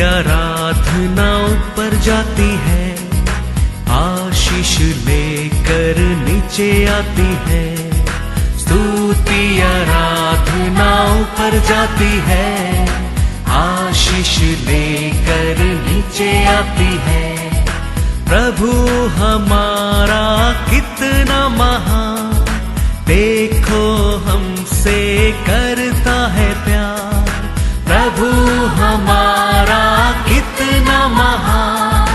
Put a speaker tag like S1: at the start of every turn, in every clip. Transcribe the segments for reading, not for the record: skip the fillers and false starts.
S1: आराधना ऊपर जाती है, आशीष लेकर नीचे आती है। स्तुति आराधना ऊपर जाती है, आशीष लेकर नीचे आती है। प्रभु हमारा कितना महान, देखो हमसे करता है प्यार। प्रभु हमारा कितना महान,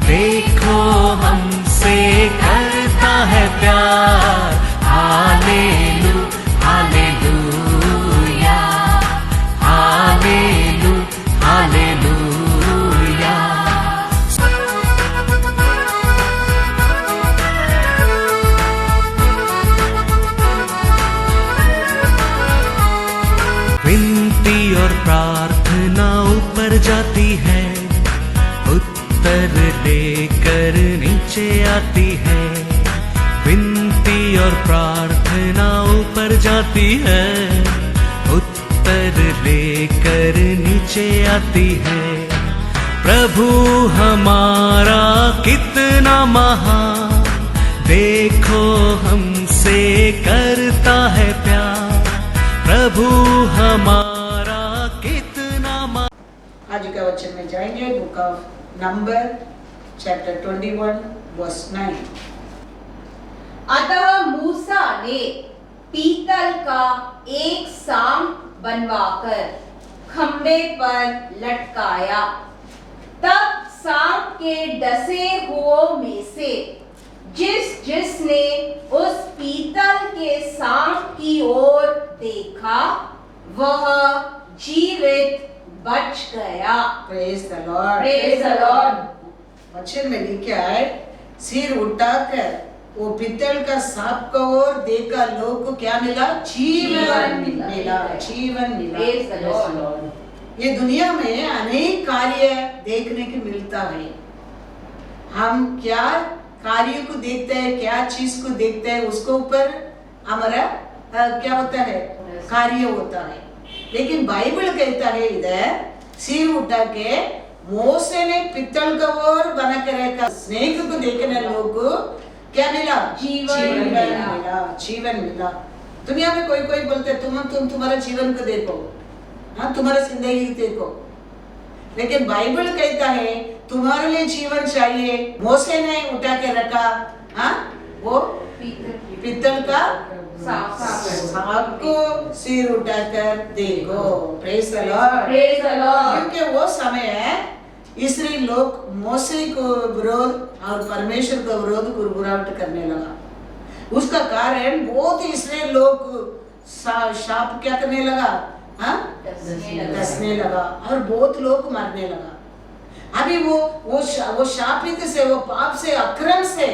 S1: देखो हमसे करता है प्यार। हालेलू हालेलूया, हालेलू हालेलूया। विनती और प्रार्थना ऊपर जाती है, उत्तर लेकर नीचे आती है। विनती और प्रार्थना ऊपर जाती है, उत्तर लेकर नीचे आती है। प्रभु हमारा कितना महान, देखो हमसे करता है प्यार। प्रभु हमारा कितना
S2: आज का वचन में जाएंगे book of number chapter 21 verse 9।
S3: अतः मूसा ने पीतल का एक सांप बनवाकर खंबे पर लटकाया। तब सांप के डसे हुओं में से जिसने उस पीतल के सांप की ओर देखा, वह जीवित बच गया।
S2: Praise the Lord,
S3: praise the Lord.
S2: वचन में लिखा है, सिर उठाकर वो पीतल का सांप को और देखा, लोग को क्या मिला? जीवन मिला, जीवन मिला।
S3: Praise the Lord.
S2: ये दुनिया में अनेक कार्य देखने को मिलता है। हम क्या कार्य को देखते हैं, क्या चीज को देखते हैं, उसके ऊपर हमारा क्या होता है? कार्य होता है। लेकिन बाइबल कहता है इधर सिर उठा के मोसे ने पित्तल का ओर बना के रखा। स्नेक को देखने लोग को क्या मिला? जीवन मिला, जीवन मिला। दुनिया में कोई कोई बोलते तुम तुम्हारा जीवन को देखो, हाँ तुम्हारा जिंदगी को देखो। लेकिन बाइबल कहता है तुम्हारे लिए जीवन चाहिए। मोसे ने उठा के रखा, हाँ वो पित्तल का सांप को सिर उठाकर देखो। Praise the Lord,
S3: praise the Lord.
S2: क्योंकि वो समय है इसलिए लोग मोसे को विरोध और परमेश्वर का विरोध गुरगुराहट करने लगा। उसका कारण बहुत इसलिए लोग शाप क्या करने लगा? हाँ दसने लगा और बहुत लोग मरने लगा। अभी वो शापित से, वो पाप से, अक्रम से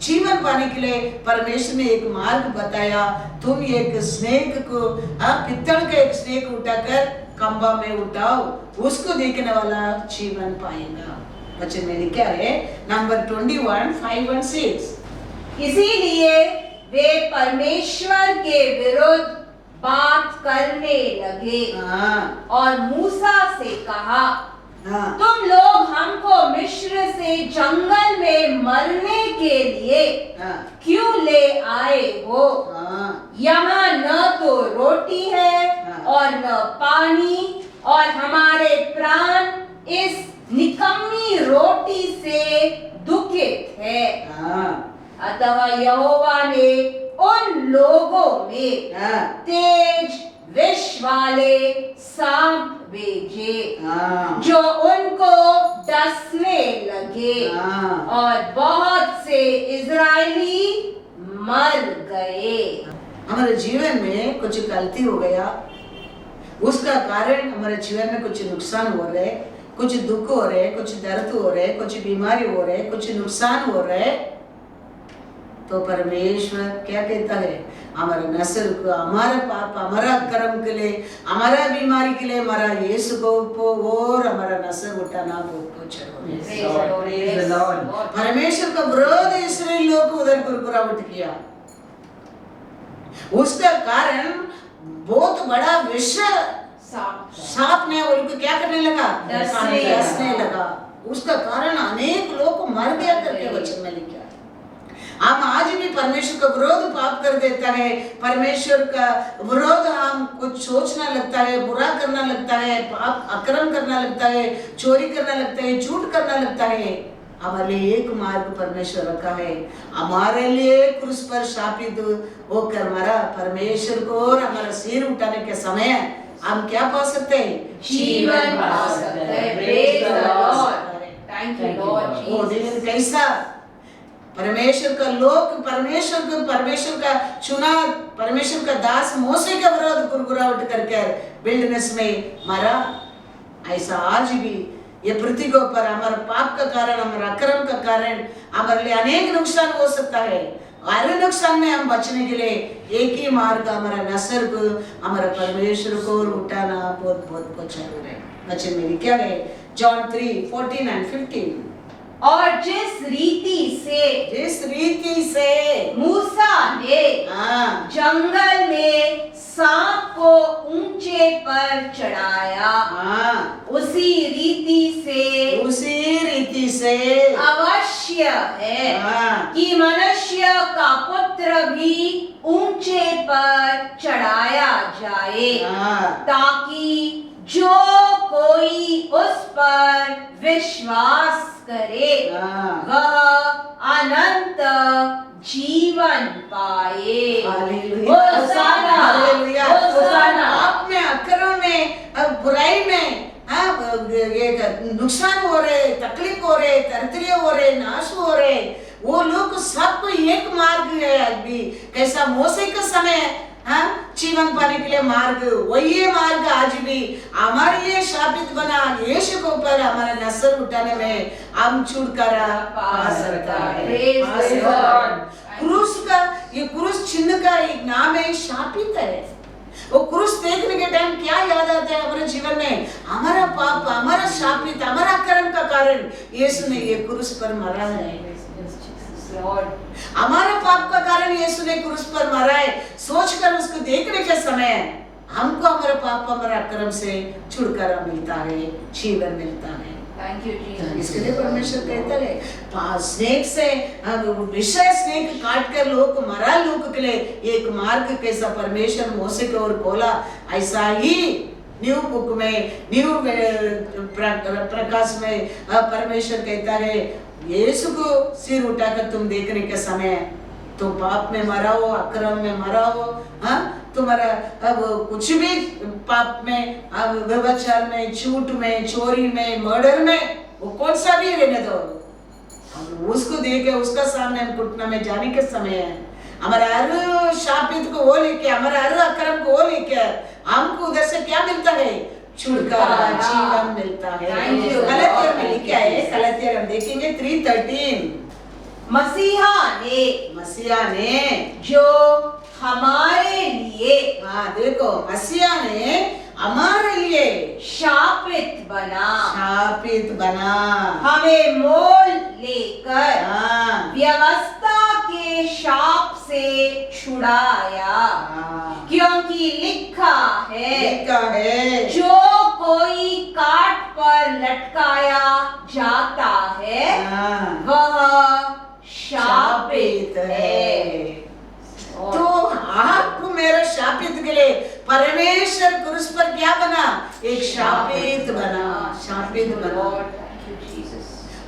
S2: जीवन पाने के लिए परमेश्वर ने एक मार्ग बताया। तुम एक स्नेक को, पित्तल का एक स्नेक उठाकर खंबा में उठाओ, उसको देखने वाला जीवन पाएगा। वचन में लिखा है नंबर 21 5 और 6।
S3: इसीलिए वे परमेश्वर के विरुद्ध बात करने लगे और मूसा से कहा, तुम लोग हमको मिस्र से जंगल में मरने के लिए क्यों ले आए हो? यहाँ न तो रोटी है और न पानी, और हमारे प्राण इस निकम्मी रोटी से दुखित है। अतः यहोवा ने उन लोगों में तेज विष वाले सांप भेजे जो उनको डसने लगे और बहुत से इजरायली मर गए।
S2: हमारे जीवन में कुछ गलती हो गया, उसका कारण हमारे जीवन में कुछ नुकसान हो रहे, कुछ दुख हो रहे, कुछ दर्द हो रहे, कुछ बीमारी हो रहे, कुछ नुकसान हो रहे। तो परमेश्वर क्या कहता है? हमारे नस्ल को, हमारा पाप, हमारा कर्म के लिए, हमारा बीमारी के लिए हमारा यीशु को और हमारा नस्ल उठाना बहुत कुछ है। परमेश्वर का विरोध इसराइल लोग को उधर गुरगुराहट किया। उसका कारण बहुत बड़ा विषय सांप ने उनको क्या करने लगा?
S3: डसने
S2: लगा। उसका कारण अनेक लोग मर गया करके वचन में लिखा है। हम आज भी परमेश्वर का विरोध पाप कर देता है, परमेश्वर का विरोध हम कुछ सोचना लगता है, बुरा करना लगता है, पाप अक्रम करना लगता है, चोरी करना लगता है, झूठ करना लगता है। हमारे लिए एक मार्ग परमेश्वर रखा है, हमारे लिए क्रूस पर शापित होकर मरा परमेश्वर को, और हमारा सिर उठाने के समय हम क्या पा सकते हैं?
S3: जीवन पा सकते हैं। Praise the Lord. Thank you Lord.
S2: वो दिन कैसा परमेश्वर का लोग, परमेश्वर का चुना, परमेश्वर का दास मोसे का विरोध गुरगुराहट करके विल्डरनेस में मरा। ऐसा आज भी ये पृथ्वी के ऊपर हमारे पाप का कारण, हमारे अक्रम का कारण हमारे लिए अनेक नुकसान हो सकता है। हर नुकसान में हम बचने के लिए एक ही मार्ग, हमारा नसर को, हमारा परमेश्वर को उठाना बहुत बहुत बहुत जरूरी है। वचन में लिखा है जॉन 3:14 and 15।
S3: और जिस रीति से मूसा ने जंगल में सांप को ऊंचे पर चढ़ाया, उसी रीति से अवश्य है कि मनुष्य का पुत्र भी ऊंचे पर चढ़ाया जाए, ताकि जो कोई उस पर विश्वास करे वह अनंत जीवन पाए।
S2: आप में, अक्रम में, बुराई में नुकसान हो रहे, तकलीफ हो रहे, तरतरी हो रहे, नाश हो रहे, वो लोग सबको एक मार्ग है। अभी कैसा मोसे का समय जीवन पाने के लिए मार्ग, वही मार्ग आज भी हमारे लिए शापित बना। यीशु के ऊपर हमारा नस्ल उठाने में हम छुटकारा पा सकता है। क्रूस का, ये क्रूस चिन्ह का एक नाम है, शापित है। वो क्रूस देखने के टाइम क्या याद आता है हमारे जीवन में? हमारा पाप, हमारा शापित, हमारा कर्म का कारण यीशु ने ये क्रूस पर मरा है। हमारे पाप का कारण यीशु ने क्रूस पर मरा है। सोचकर उसको देखने के समय हमको हमारे पाप, हमारे अक्रम से छुटकारा मिलता है, जीवन मिलता है।
S3: Thank you Jesus.
S2: इसके लिए परमेश्वर कहता है स्नेक से विषय स्नेक काट कर लोग को मरा, लोग के लिए एक मार्ग कैसा परमेश्वर मोसे की ओर बोला, ऐसा ही न्यू बुक में, न्यू प्रकाश में परमेश्वर कहता है यीशु को सिर उठाकर तुम देखने के समय तुम पाप में मरा हो, अक्रम में मरा हो, तुम्हारा अब कुछ भी पाप में, अब व्यभिचार में, झूठ में, चोरी में, मर्डर में, वो कौन सा भी रहने दो, हम उसको देखे उसका सामने हम घुटना में जाने के समय है। हमारा हर शापित को वो लेके, हमारा हर अक्रम को वो लेके हमको उधर से क्या मिलता है? छुटकारा, जीवन मिलता है। गलातियर में लिखा है, गलातियर हम देखेंगे 3:13। मसीहा ने जो हमारे लिए, देखो मसीहा ने हमारे लिए शापित बना, हमें मोल लेकर व्यवस्था के शाप से छुड़ाया, क्योंकि लिखा है जो कोई काट पर लटकाया जाता है वह शापित है। तो आप मेरे शापित के लिए परमेश्वर क्रूस पर क्या बना? एक शापित बना।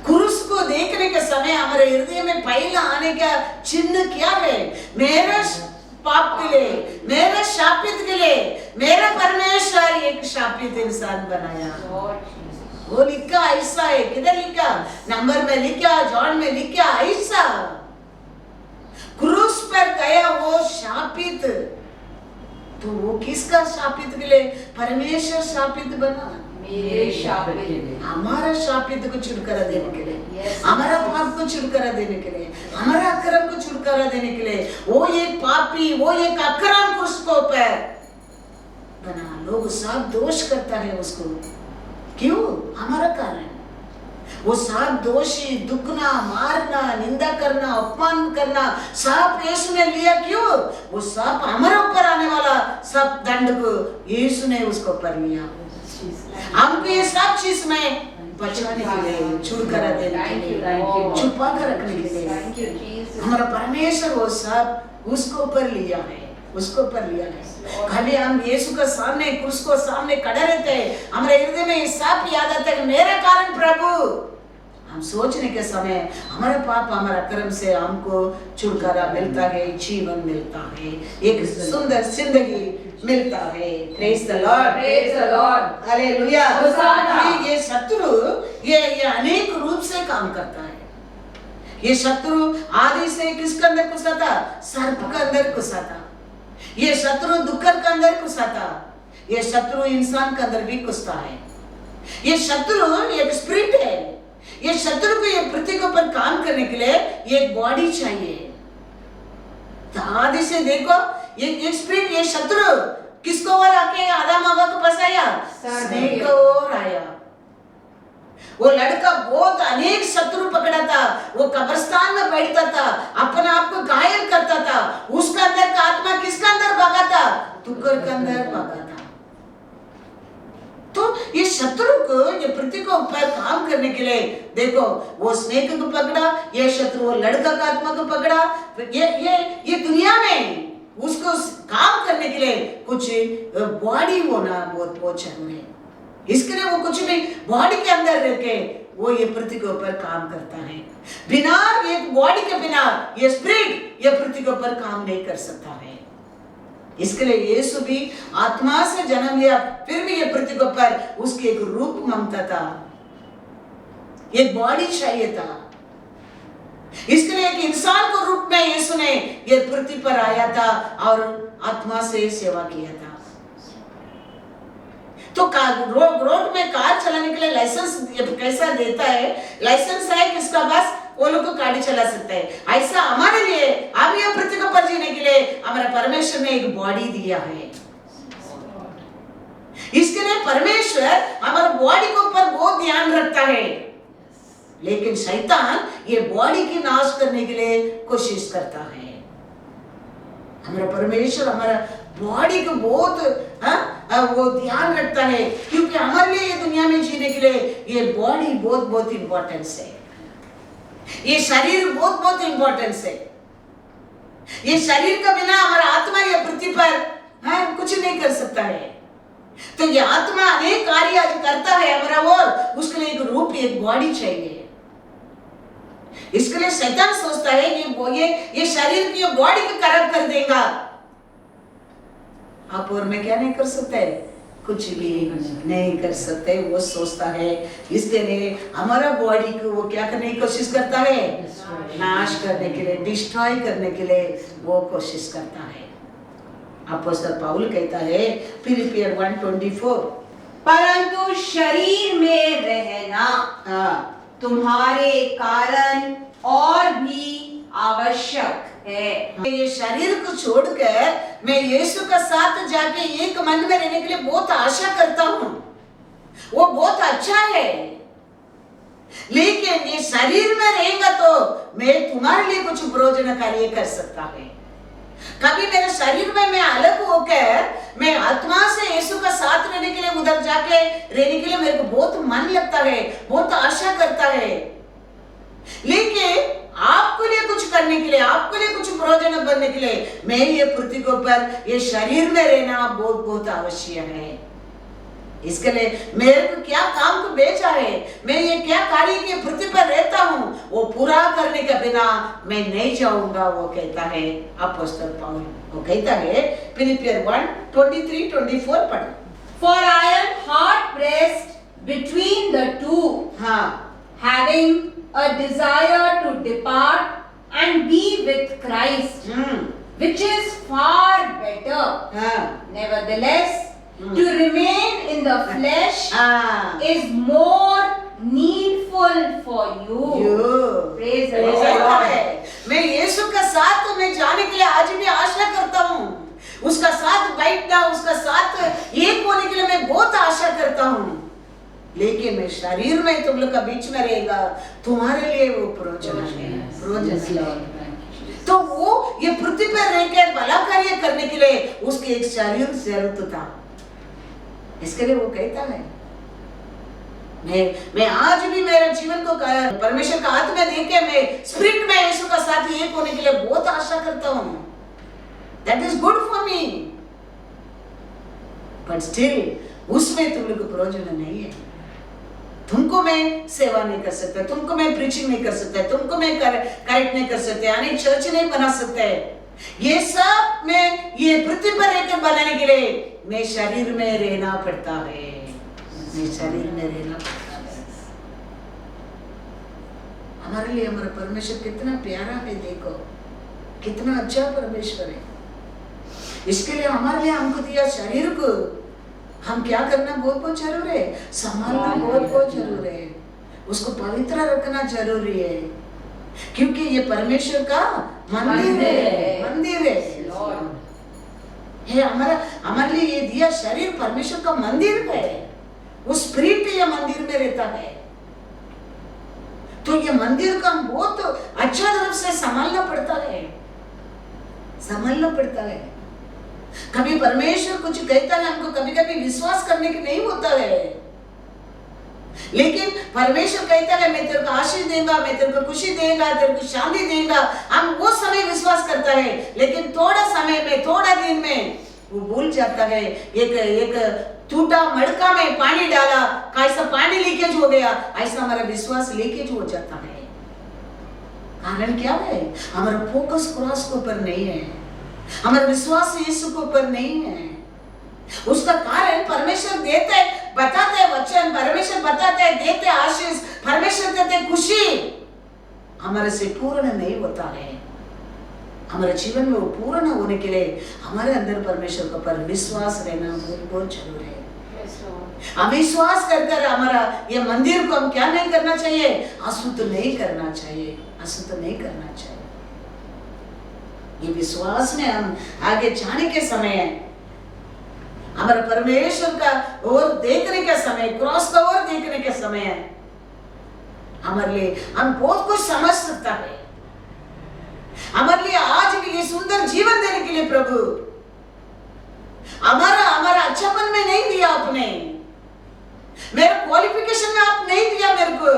S2: क्रूस को देखने के समय हमारे हृदय में पहला आने का चिन्ह क्या है? मेरे पाप के लिए, मेरे शापित के लिए मेरा परमेश्वर एक शापित इंसान बनाया। वो लिखा ऐसा है, किधर लिखा? नंबर में लिखा, जॉन में लिखा ऐसा। क्रूस पर गया वो शापित, तो वो किसका शापित के लिए? परमेश्वर शापित बना,
S3: मेरे शापित,
S2: हमारा शापित को छुटकारा देने के लिए, हमारा पाप को छुटकारा देने के लिए, हमारा अक्रम को छुटकारा देने के लिए वो एक पापी, वो एक अक्रम क्रूस को पर बना। लोग सब दोष करता है उसको, क्यों? हमारा कारण। वो सब दोषी, दुखना, मारना, निंदा करना, अपमान करना सब यीशु ने लिया। क्यों? वो सब हमारे ऊपर आने वाला सब दंड को यीशु ने उसको ऊपर लिया। हमको ये सब चीज में बचाने के लिए, छुड़कर देने के लिए, छुपा कर रखने के लिए हमारा परमेश्वर वो सब उसको ऊपर लिया है, उसको ऊपर लिया है। खाली हम यीशु के सामने, क्रूस को सामने खड़े रहते हैं, हमारे हृदय में सब याद आता है मेरे कारण प्रभु। हम सोचने के समय हमारे पाप, हमारा कर्म से हमको छुटकारा मिलता है, जीवन मिलता है, एक सुंदर जिंदगी मिलता है। Praise the Lord,
S3: praise the Lord,
S2: hallelujah.
S3: Hosanna.
S2: ये शत्रु ये अनेक रूप से काम करता है। ये शत्रु आदि से किसके अंदर घुसा था? सर्प के अंदर घुसा था। ये शत्रु दुख के अंदर घुसा था। ये शत्रु इंसान के अंदर भी घुसता है। ये शत्रु एक स्पिरिट है। ये शत्रु को ये पृथ्वी के ऊपर काम करने के लिए एक बॉडी चाहिए। तो आदि से देखो ये स्पिरिट, ये शत्रु किसको ओर आके आदम हवा को फंसाया? स्नेक को ओर आया। वो लड़का बहुत अनेक शत्रु पकड़ा था, वो कब्रिस्तान में बैठता था, अपने आप को घायल करता था। उसका अंदर का आत्मा किसका अंदर भागा था? तुकर के अंदर भागा था। तो ये शत्रु को ये पृथ्वी को ऊपर काम करने के लिए देखो, वो स्नेक को पकड़ा, ये शत्रु वो लड़का का आत्मा को पकड़ा। ये दुनिया में उसको काम करने के लिए कुछ बॉडी होना बहुत जरूरी है। इसके लिए वो कुछ भी बॉडी के अंदर रह के वो ये पृथ्वी के ऊपर काम करता है। बिना ये बॉडी के बिना ये स्पिरिट ये पृथ्वी के ऊपर काम नहीं कर सकता है। इसके लिए यीशु भी आत्मा से जन्म लिया, फिर भी ये पृथ्वी के ऊपर उसकी एक रूप मांगता था, एक बॉडी चाहिए था। इसके लिए एक इंसान को रूप में यीशु ने ये पृथ्वी पर आया था और आत्मा से सेवा किया था। तो रोड में कार चलाने के लिए लाइसेंस कैसा देता है? लाइसेंस है किसका पास, वो लोग को गाड़ी चला सकते हैं। ऐसा हमारे लिए हम यहाँ पृथ्वी को पर जीने के लिए हमारा परमेश्वर ने एक बॉडी दिया है। इसके लिए परमेश्वर हमारे बॉडी के ऊपर बहुत ध्यान रखता है, लेकिन शैतान ये बॉडी की नाश करने के लिए कोशिश करता है। हमारा परमेश्वर हमारा बॉडी को बहुत वो ध्यान रखता है, क्योंकि हमारे लिए ये दुनिया में जीने के लिए ये बॉडी बहुत इंपॉर्टेंस है। ये शरीर बहुत इंपॉर्टेंस है। ये शरीर का बिना हमारा आत्मा ये पृथ्वी पर कुछ नहीं कर सकता है। तो ये आत्मा अनेक कार्य करता है हमारा, और उसके लिए एक रूप, एक बॉडी चाहिए। इसके लिए शैतान सोचता है ये शरीर की बॉडी को खराब कर देगा। आप और मैं क्या नहीं कर सकते? कुछ भी नहीं कर सकते। वो सोचता है, इसके लिए हमारा बॉडी को वो क्या करने की कोशिश करता है? नाश करने के लिए, डिस्ट्रॉय करने के लिए वो कोशिश करता है। अपोस्तल पौल कहता है फिलिपियर 1:24,
S3: परंतु शरीर में रहना तुम्हारे कारण और भी आवश्यक है।
S2: ये शरीर को छोड़कर मैं यीशु का साथ जाके एक मन में रहने के लिए बहुत आशा करता हूँ। वो बहुत अच्छा है, लेकिन ये शरीर में रहेगा तो मैं तुम्हारे लिए कुछ प्रयोजनकारी कर सकता है। कभी मेरे शरीर में मैं अलग होकर मैं आत्मा से यीशु का साथ रहने के लिए उधर जाके रहने के लिए मेरे को बहुत मन लगता है, बहुत आशा करता है, लेकिन आपके लिए कुछ करने के लिए, आपके लिए कुछ प्रयोजन बनने के लिए मैं ये पृथ्वी के ऊपर ये शरीर में रहना बहुत आवश्यक है। इसके लिए मेरे को क्या काम को भेजा है, मैं ये क्या कार्य की पृथ्वी पर रहता हूँ, वो पूरा करने के बिना मैं नहीं जाऊंगा। वो कहता है अपोस्तल पौल, वो कहता है फिलिपियर 1:23-24 पढ़।
S3: For I am hard pressed between the two, having a desire to depart and be with Christ, which is far better. Nevertheless, to remain in the flesh is more needful for you. Praise the Lord.
S2: मैं यीशु का साथ में जाने के लिए आज भी आशा करता हूँ। उसका साथ बैठना, उसका साथ एक होने के लिए मैं बहुत आशा करता हूँ। लेकिन मैं शरीर में तुम लोग का बीच में रहेगा, तुम्हारे लिए वो प्रयोजन है। तो वो ये पृथ्वी पर रहकर भला कार्य करने के लिए उसके एक शरीर जरूरत था। इसके लिए वो कहता है मैं आज भी मेरे जीवन को परमेश्वर का हाथ में देके मैं स्पिरिट में यीशु का साथ एक होने के लिए बहुत आशा करता हूँ। That is good for me, but still उसमें तुम लोग को प्रयोजन नहीं है। तुमको मैं सेवा नहीं कर सकता, तुमको मैं प्रीचिंग नहीं कर सकता, तुमको मैं करेक्ट नहीं कर सकते, यानी चर्च नहीं बना सकते। ये सब मैं ये पृथ्वी पर रहकर बनाने के लिए मैं शरीर में रहना पड़ता है, मैं शरीर में रहना पड़ता है। हमारे लिए हमारा परमेश्वर कितना प्यारा है, देखो कितना अच्छा परमेश्वर है। इसके लिए हमारे लिए हमको दिया शरीर को, हम क्या करना बहुत जरूर है, संभालना बहुत जरूर है, उसको पवित्र रखना जरूरी है, क्योंकि ये परमेश्वर का मंदिर है। हमारे लिए ये दिया शरीर परमेश्वर का मंदिर है, वो स्पिरिट ये मंदिर में रहता है। तो ये मंदिर का हम बहुत अच्छा तरफ से संभालना पड़ता है। कभी परमेश्वर कुछ कहता है हमको, कभी कभी विश्वास करने की नहीं होता है, लेकिन परमेश्वर कहता है मैं तेरे को आशीष देगा, मैं तेरे को खुशी देगा, तेरे को शांति देगा। हम वो समय विश्वास करता है, लेकिन थोड़ा समय में, थोड़ा दिन में वो भूल जाता है। एक टूटा मटका में पानी डाला, कैसा पानी लीकेज हो गया, ऐसा हमारा विश्वास लीकेज हो जाता है। कारण क्या है? हमारा फोकस क्रॉस के ऊपर नहीं है, हमारा विश्वास यीशु के ऊपर नहीं है। उसका कारण परमेश्वर देते बताते वचन, परमेश्वर बताते देते आशीष, परमेश्वर देते खुशी, हमारे से पूर्ण नहीं होता है। हमारे जीवन में वो पूर्ण होने के लिए हमारे अंदर परमेश्वर के ऊपर विश्वास रहना बहुत जरूरी है। हम विश्वास कर हमारा ये मंदिर को हम क्या नहीं करना चाहिए, अशुद्ध नहीं करना चाहिए। ये विश्वास में हम आगे जाने के समय, हमारे परमेश्वर का ओर देखने का समय, क्रॉस का ओर देखने के समय, हमारे लिए हम बहुत कुछ समझ सकता है। हमारे लिए आज भी ये सुंदर जीवन देने के लिए प्रभु हमारा अच्छापन में नहीं दिया आपने, मेरे क्वालिफिकेशन में आप नहीं दिया मेरे को,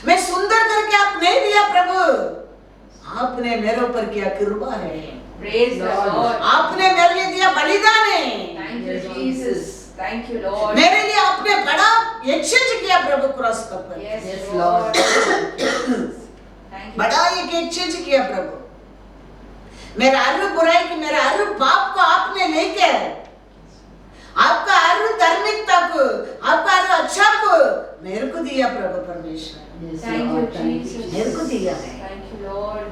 S2: मैं सुंदर करके आप नहीं दिया प्रभु, आपने मेरे ऊपर किया कृपा है।
S3: Praise the Lord.
S2: आपने मेरे लिए दिया बलिदान है।
S3: Thank you Jesus. Thank you Lord.
S2: मेरे लिए आपने बड़ा एक्सचेंज किया प्रभु क्रॉस पर।
S3: Yes Lord. Thank you.
S2: बड़ा एक एक्सचेंज किया प्रभु। मेरा हर बुराई की, मेरा हर पाप को आपने लेके, आपका हर धार्मिकता को, आपका हर अच्छा को मेरे को दिया प्रभु परमेश्वर।
S3: Thank you Jesus.
S2: मेरे को दिया है।
S3: Thank you Lord.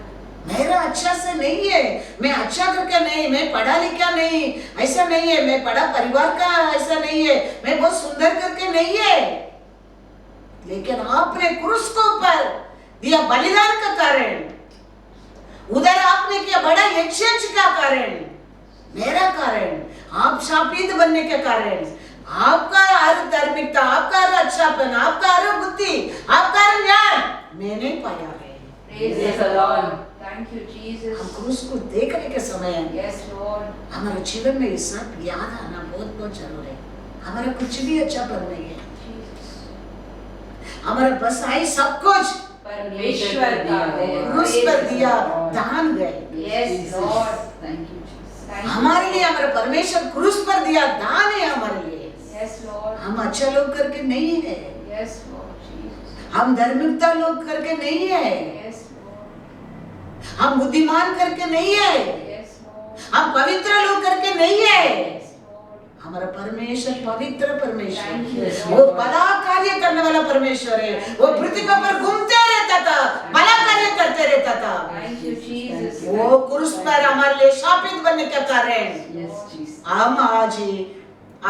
S2: मेरा अच्छा से नहीं है, मैं अच्छा करके नहीं, मैं पढ़ा लिखा नहीं, ऐसा नहीं है, मैं बड़ा परिवार का ऐसा नहीं है, मैं बहुत सुंदर करके नहीं है, लेकिन आपने क्रूस को ऊपर दिया बलिदान का कारण, उधर आपने किया बड़ा एक्सचेंज का कारण, मेरा कारण, आप शापित बनने के कारण, आपका हर धार्मिकता, आपका हर अच्छापन, आपका हर बुद्धि, आपका हर ज्ञान मैंने पाया है।
S3: Praise the Lord. Thank you Jesus.
S2: हम क्रूस को देखने के समय,
S3: Yes Lord.
S2: हमारे जीवन में ये सब याद आना बहुत जरूरी है। हमारा कुछ भी अच्छापन नहीं है, हमारा बस आई सब कुछ
S3: परमेश्वर का है।
S2: क्रूस पर दिया, दान गए।
S3: Yes Lord. Thank you Jesus.
S2: हमारे लिए हमारा परमेश्वर क्रूस पर दिया, दान है हमारे लिए।
S3: Yes Lord.
S2: हम अच्छा लोग करके नहीं है,
S3: Yes Lord Jesus.
S2: हम धार्मिकता लोग करके नहीं है,
S3: Yes Lord.
S2: हम बुद्धिमान करके नहीं है,
S3: Yes Lord.
S2: हम पवित्र लोग करके नहीं है।
S3: Yes Lord.
S2: हमारा परमेश्वर पवित्र परमेश्वर,
S3: Thank you, Lord.
S2: वो भला कार्य करने वाला परमेश्वर है। वो पृथ्वी पर घूमते रहता था, भला कार्य करते रहता था।
S3: Thank you Jesus.
S2: वो क्रूस पर हमारे लिए शापित बनने के कारण
S3: Yes Jesus.
S2: हम आज ही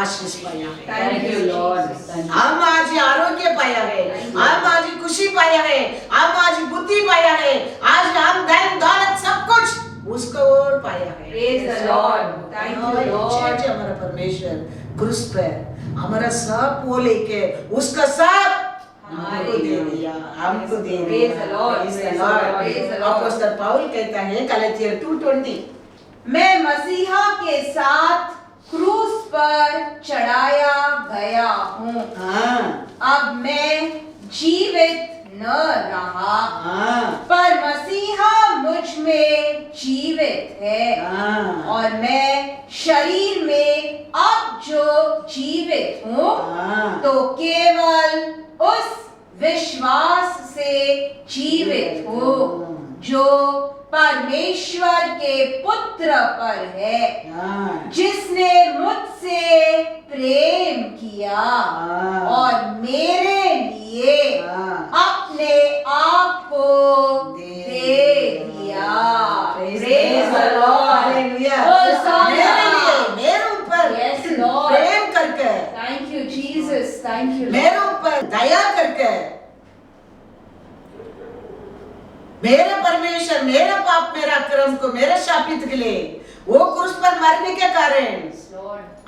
S2: आशीष पाया है,
S3: Thank you Lord.
S2: हम आज ही आरोग्य पाया है, हम आज ही खुशी पाया है, हम आज ही बुद्धि पाया है, आज हम धन दौलत सब कुछ उसको और पाया है।
S3: Praise the Lord. Thank you Lord.
S2: हमारा परमेश्वर क्रूस पर हमारा सब वो लेके उसका सब हमको दे दिया, हमको दे दिया। अपोस्तल पौल कहता है गलातियर 2:20,
S3: मैं मसीहा के साथ क्रूस पर चढ़ाया गया हूँ। अब मैं जीवित न रहा, पर मसीहा मुझ में जीवित है। और मैं शरीर में अब जो जीवित हूँ तो केवल उस विश्वास से जीवित हूँ जो परमेश्वर के पुत्र पर है, जिसने मुझसे प्रेम किया और मेरे लिए अपने आप को दे दिया। Praise the Lord.
S2: मेरे ऊपर प्रेम करके,
S3: Thank you Jesus, thank you Lord.
S2: मेरे ऊपर दया करके, मेरे परमेश्वर मेरे पाप मेरा अक्रम को मेरे शापित के लिए वो क्रूस पर मरने के कारण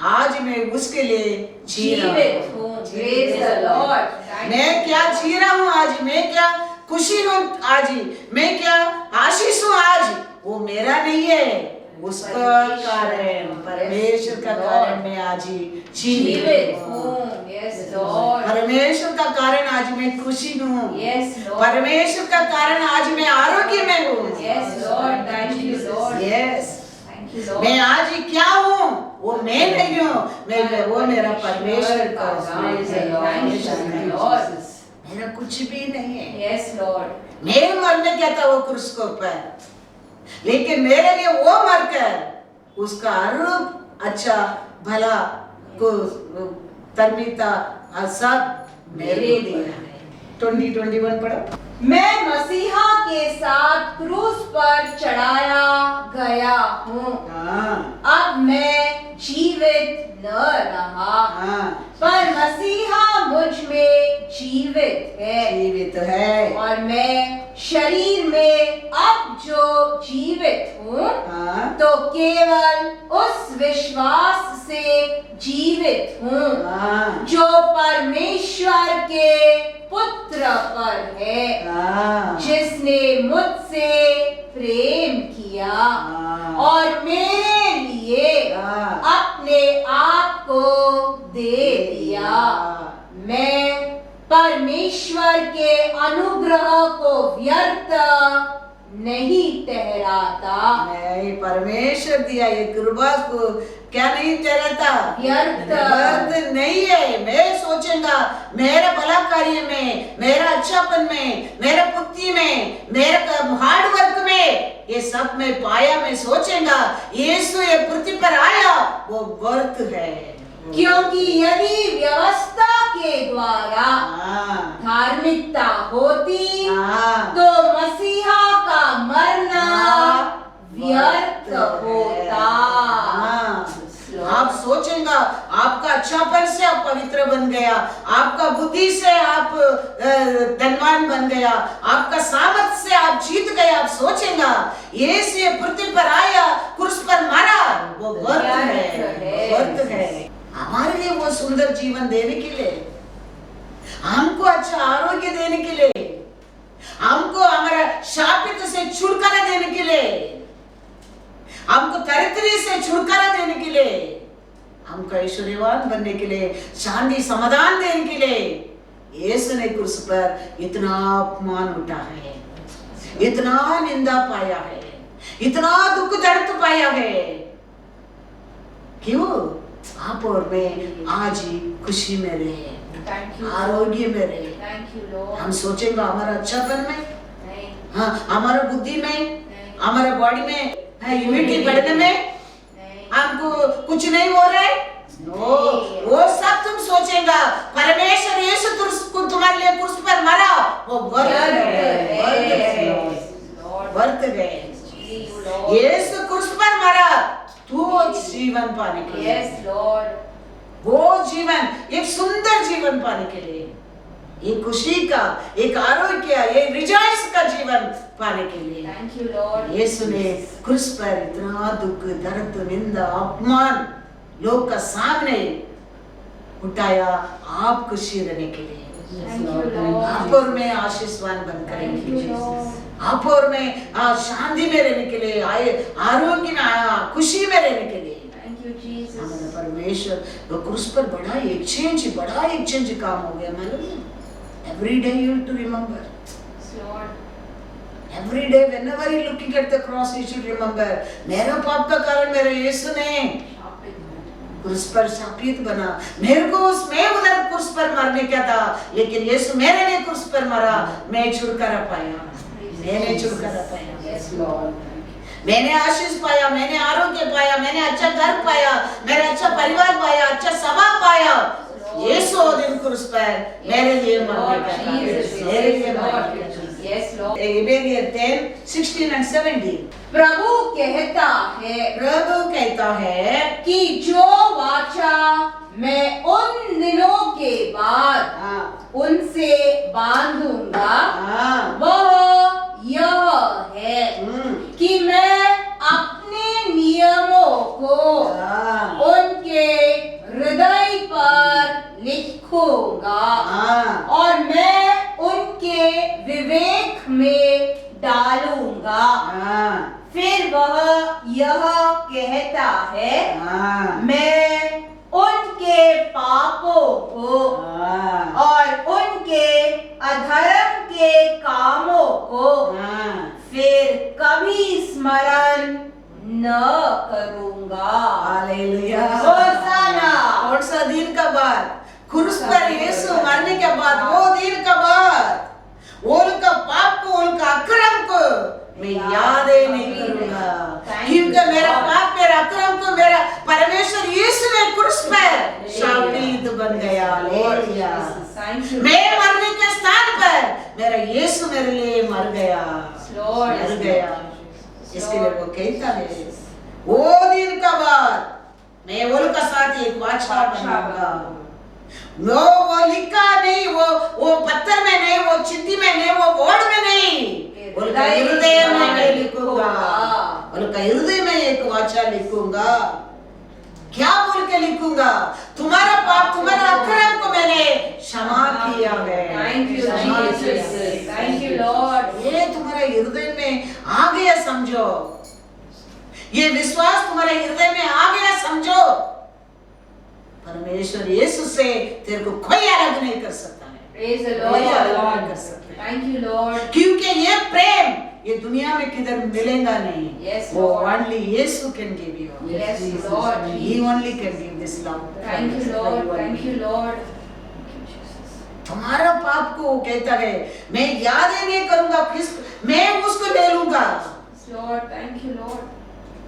S2: आज मैं उसके लिए जीवित हूँ।
S3: Praise the Lord.
S2: मैं क्या जी रहा हूँ आज, मैं क्या खुशी हूँ आज, मैं क्या आशीष हूँ आज, वो मेरा नहीं है, उसका कारण, परमेश्वर का कारण मैं आज जीवित हूँ। परमेश्वर का कारण आज मैं खुशी हूँ। परमेश्वर का कारण आज मैं आरोग्य में हूँ। मैं आज क्या हूँ वो मैं नहीं हूँ, मैं वो मेरा परमेश्वर का मेरा कुछ भी नहीं है। मैं मरने क्या था वो क्रूस के ऊपर, लेकिन मेरे लिए वो मरकर उसका आरोप अच्छा भला को तरमीता सब मेरे लिए। 20:21 पढ़ो।
S3: मैं मसीहा के साथ क्रूस पर चढ़ाया गया हूँ। अब मैं जीवित न रहा, पर मसीहा मुझ में जीवित है। और मैं शरीर में अब जो जीवित हूँ तो केवल उस विश्वास से जीवित हूँ जो परमेश्वर के पुत्र पर है, जिसने मुझसे प्रेम किया और मेरे लिए अपने आप को दे दिया। मैं परमेश्वर के अनुग्रह को व्यर्थ नहीं ठहराता।
S2: नहीं, परमेश्वर दिया ये कृपा को क्या नहीं ठहराता, व्यर्थ नहीं है। मैं सोचूंगा मेरा भला कार्य में, मेरा अच्छापन में, मेरा बुद्धि में, मेरा हार्ड वर्क में ये सब मैं पाया, मैं सोचूंगा यीशु ये पृथ्वी पर आया वो वर्थ है।
S3: क्योंकि यदि व्यवस्था के द्वारा धार्मिकता होती तो मसीहा का मरना व्यर्थ होता।
S2: आप सोचेंगे आपका अच्छापन से आप पवित्र बन गया, आपका बुद्धि से आप धनवान बन गया, आपका सामर्थ से आप जीत गए। आप सोचेंगे यीशु ये पृथ्वी पर आया, क्रूस पर मरा, वो वर्थ है, वर्थ है। हमारे लिए वो सुंदर जीवन देने के लिए, हमको अच्छा आरोग्य देने के लिए, हमको हमारा शापित से छुटकारा देने के लिए, हमको दरिद्री से छुटकारा देने के लिए, हमको ऐश्वर्यवान बनने के लिए, शांति समाधान देने के लिए यीशु ने क्रूस पर इतना अपमान उठा है, इतना निंदा पाया है, इतना दुख दर्द पाया है। क्यों? आप और मैं आज ही खुशी में रहे, आरोग्य में रहे। हम सोचेंगे हमारा अच्छापन में, हाँ हमारा बुद्धि में, हमारा बॉडी में, इम्यूनिटी बढ़ने में हमको कुछ नहीं हो रहा है। वो सब तुम सोचेगा परमेश्वर यीशु तुम्हारे लिए क्रूस पर मरा, वो वर्थ गए। यीशु क्रूस पर मरा तू जीवन पाने के लिए, वो जीवन एक सुंदर जीवन पाने के लिए, एक खुशी का, एक आरोग्य, एक रिजॉइस का जीवन पाने के लिए यीशु ने क्रूस पर इतना दुख दर्द निंदा अपमान लोग का सामने उठाया आप खुशी रहने के लिए।
S3: Thank you, Lord.
S2: आप और मैं आशीषवान बनकर
S3: Thank you, Lord.
S2: आप और मैं शांति में रहने के लिए, आरोग्य में, खुशी में रहने के लिए।
S3: Thank you, Jesus.
S2: हमारा परमेश्वर वो क्रूस पर बड़ा एक्सचेंज काम हो गया, मालूम है? Every day you have to remember.
S3: Yes, Lord.
S2: Every day whenever you looking at the cross you should remember, मेरा पाप का कारण मेरे यीशु ने क्रूस पर शापित बना। मेरे को मैं उधर क्रूस पर मरने क्या था, लेकिन यीशु मेरे लिए क्रूस पर मरा। मैं छुटकारा पाया, मैंने छुटकारा पाया।
S3: Yes, Lord.
S2: मैंने आशीष पाया, मैंने आरोग्य पाया, मैंने अच्छा घर पाया, मैंने अच्छा परिवार पाया, अच्छा सभा पाया। यीशु वो दिन क्रूस पर मेरे लिए मर गया, मेरे लिए मर गया।
S3: Yes, Lord.
S2: Hebrews 10:16 and 17।
S3: प्रभु कहता है कि जो वाचा मैं उन दिनों के बाद उनसे बांधूंगा वह यह है कि मैं अपने नियमों को उनके हृदय पर लिखूंगा और मैं उनके विवेक में डालूंगा। फिर वह यह कहता है मैं उनके पापों को और उनके अधर्म के कामों को फिर कभी स्मरण न करूंगा।
S2: हालेलुया।
S3: होसाना।
S2: कौन सा दिन का बाद? क्रूस पर यीशु मरने के बाद, वो दिन का बाद उनका पाप को, उनका अक्रम को मैं याद ही नहीं करूंगा, क्योंकि मेरा पाप, मेरा अक्रम को मेरा परमेश्वर यीशु ने क्रूस पर शापित बन गया। हालेलुया। मैं मरने के स्थान पर मेरा यीशु मेरे लिए मर गया, मर गया। इसके लिए वो कहता है वो दिन का बाद मैं उनका साथ एक वाचा बनाऊंगा। वो लिखा नहीं, वो पत्थर में नहीं, वो चिट्ठी में नहीं, वो बोर्ड में नहीं, उनका हृदय में मैं लिखूंगा। उनका हृदय में एक वाचा लिखूंगा। क्या बोल के लिखूंगा? तुम्हारा पाप, तुम्हारा अक्रम को मैंने क्षमा किया है।
S3: Thank you, Jesus. Thank you, Lord.
S2: ये तुम्हारे हृदय में आ गया, समझो। ये विश्वास तुम्हारे हृदय में आ गया, समझो। परमेश्वर यीशु से तेरे को कोई अलग नहीं कर सकता है।
S3: Praise the
S2: कोई अलग नहीं
S3: Lord.
S2: कर सकता है।
S3: Thank you, Lord.
S2: क्योंकि ये प्रेम ये दुनिया में किधर मिलेगा नहीं।
S3: Yes,
S2: वो
S3: Lord.
S2: only Yeshu can give you।
S3: Yes, Lord.
S2: He only can give this love।
S3: Thank you, Lord. Thank you, Lord.
S2: तुम्हारा पाप को वो कहता है मैं याद ही नहीं करूंगा, फिर मैं उसको ले लूंगा।
S3: Lord, thank you, Lord.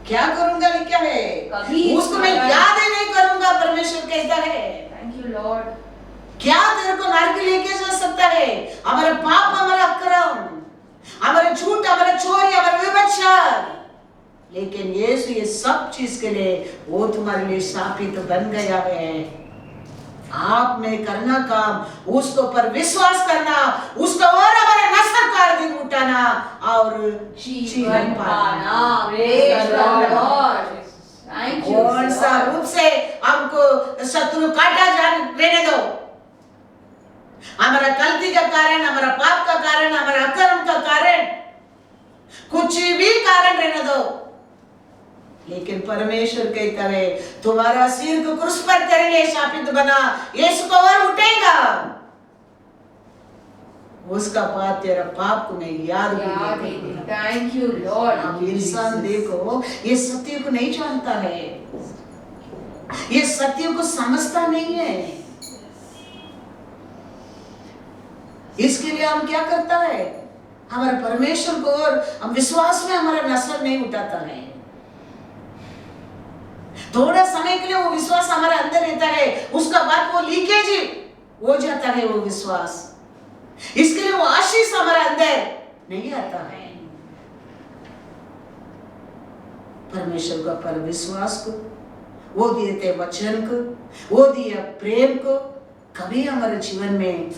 S2: क्या करूंगा? क्या है?
S3: कभी
S2: उसको मैं याद ही नहीं करूंगा, परमेश्वर कहता है।
S3: Thank you, Lord.
S2: क्या तेरे को नरक लेके जा सकता है? हमारा पाप, हमारा अक्रम, हमारा झूठ, हमारा चोरी, हमारा व्यभिचार, लेकिन यीशु ये सब चीज के लिए वो तुम्हारे लिए शापित बन गया है। आप में करना काम उसको पर विश्वास करना, उसको और हमारे नस्ल का दिन उठाना और जीवन पाना।
S3: Praise the Lord. Thank you.
S2: कौन सा रूप से हमको शत्रु काटा रहने दो, हमारा गलती का कारण, हमारा पाप का कारण, हमारा अकर्म का कारण, कुछ भी कारण रहने दो, लेकिन परमेश्वर कहता है तुम्हारा सिर को क्रूस पर तेरे लिए शापित बना, यीशु को और उठेगा, उसका पाप, तेरा पाप को मैं याद भी नहीं।
S3: Thank you, Lord.
S2: अब इंसान देखो ये सत्य को नहीं जानता है, ये सत्य को समझता नहीं है। इसके लिए हम क्या करता है? हमारे परमेश्वर को और हम विश्वास में हमारा नस्ल नहीं उठाता है। थोड़ा समय के लिए वो विश्वास हमारे अंदर रहता है, उसका बाद वो लीकेज हो जाता है वो विश्वास। इसके लिए वो आशीष हमारे अंदर नहीं आता है। परमेश्वर का पर विश्वास को, वो दिए वचन को, वो दिया प्रेम को कभी हमारे जीवन में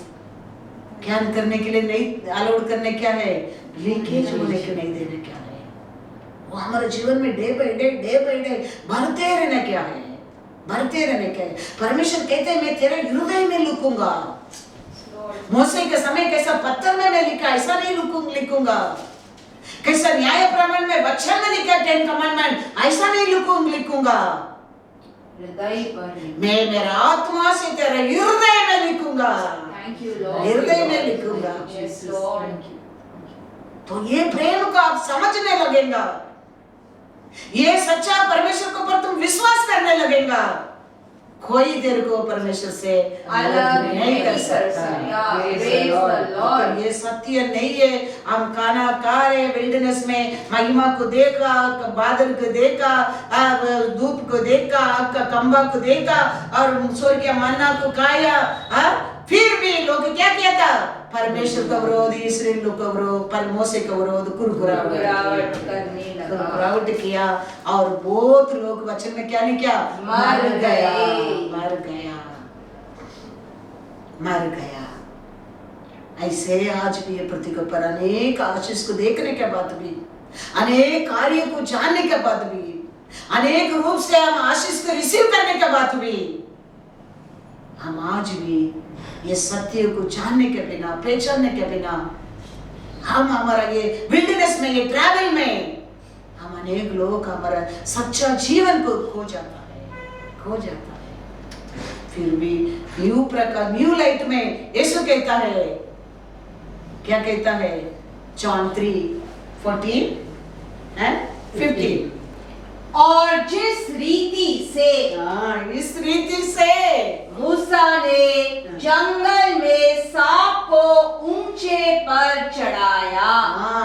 S2: ज्ञान करने के लिए नहीं अलाउड करने, क्या है, लीकेज होने के नहीं देने, क्या है, वो हमारे जीवन में डे बाय डे बढ़ते रहना, क्या है। बढ़ते रहने के। परमेश्वर कहते हैं मैं तेरे हृदय में लिखूंगा। मूसा के समय कैसा पत्थर में मैं लिखा, ऐसा नहीं लिखूंगा। कैसा न्याय प्रमाण में वचन में लिखा 10 कमांडमेंट, ऐसा नहीं लिखूंगा।
S3: हृदय पर
S2: मैं मेरा आत्मा से तेरे हृदय में लिखूंगा।
S3: थैंक यू लॉर्ड,
S2: हृदय में लिखूंगा।
S3: Yes Lord.
S2: तो ये प्रेम को आप समझने लगेगा, ये सच्चा परमेश्वर के ऊपर तुम विश्वास करने लगेगा। कोई तेरे को परमेश्वर से अलग नहीं कर सकता। ये सत्य नहीं है। हम खाना खा रहे विल्डरनेस में, महिमा को देखा, बादल को देखा, धूप को देखा, खंबा को देखा और स्वर्गीय मन्ना को खाया, फिर भी लोग क्या किया था? परमेश्वर का विरोध, इस्राएल लोग का विरोध, मूसा का विरोध, कुरकुराहट किया और बहुत लोग वचन में क्या नहीं किया? मर गया। ऐसे आज भी ये पृथ्वी के ऊपर अनेक आशीष को देखने के बाद भी, अनेक कार्य को जानने के बाद भी, अनेक रूप से हम आशीष को रिसीव करने के बाद भी, हम आज भी ये सत्य को जानने के बिना, पहचानने के बिना, हम हमारा ये विल्डरनेस में, ये ट्रैवल में, हम अनेक लोग हमारा सच्चा जीवन को खो जाता है। फिर भी न्यू प्रकार, न्यू लाइट में यीशु कहता है, क्या कहता है? John 3:14 and 15।
S3: और जिस रीति से,
S2: इस रीति से
S3: मूसा ने जंगल में सांप को ऊंचे पर चढ़ाया।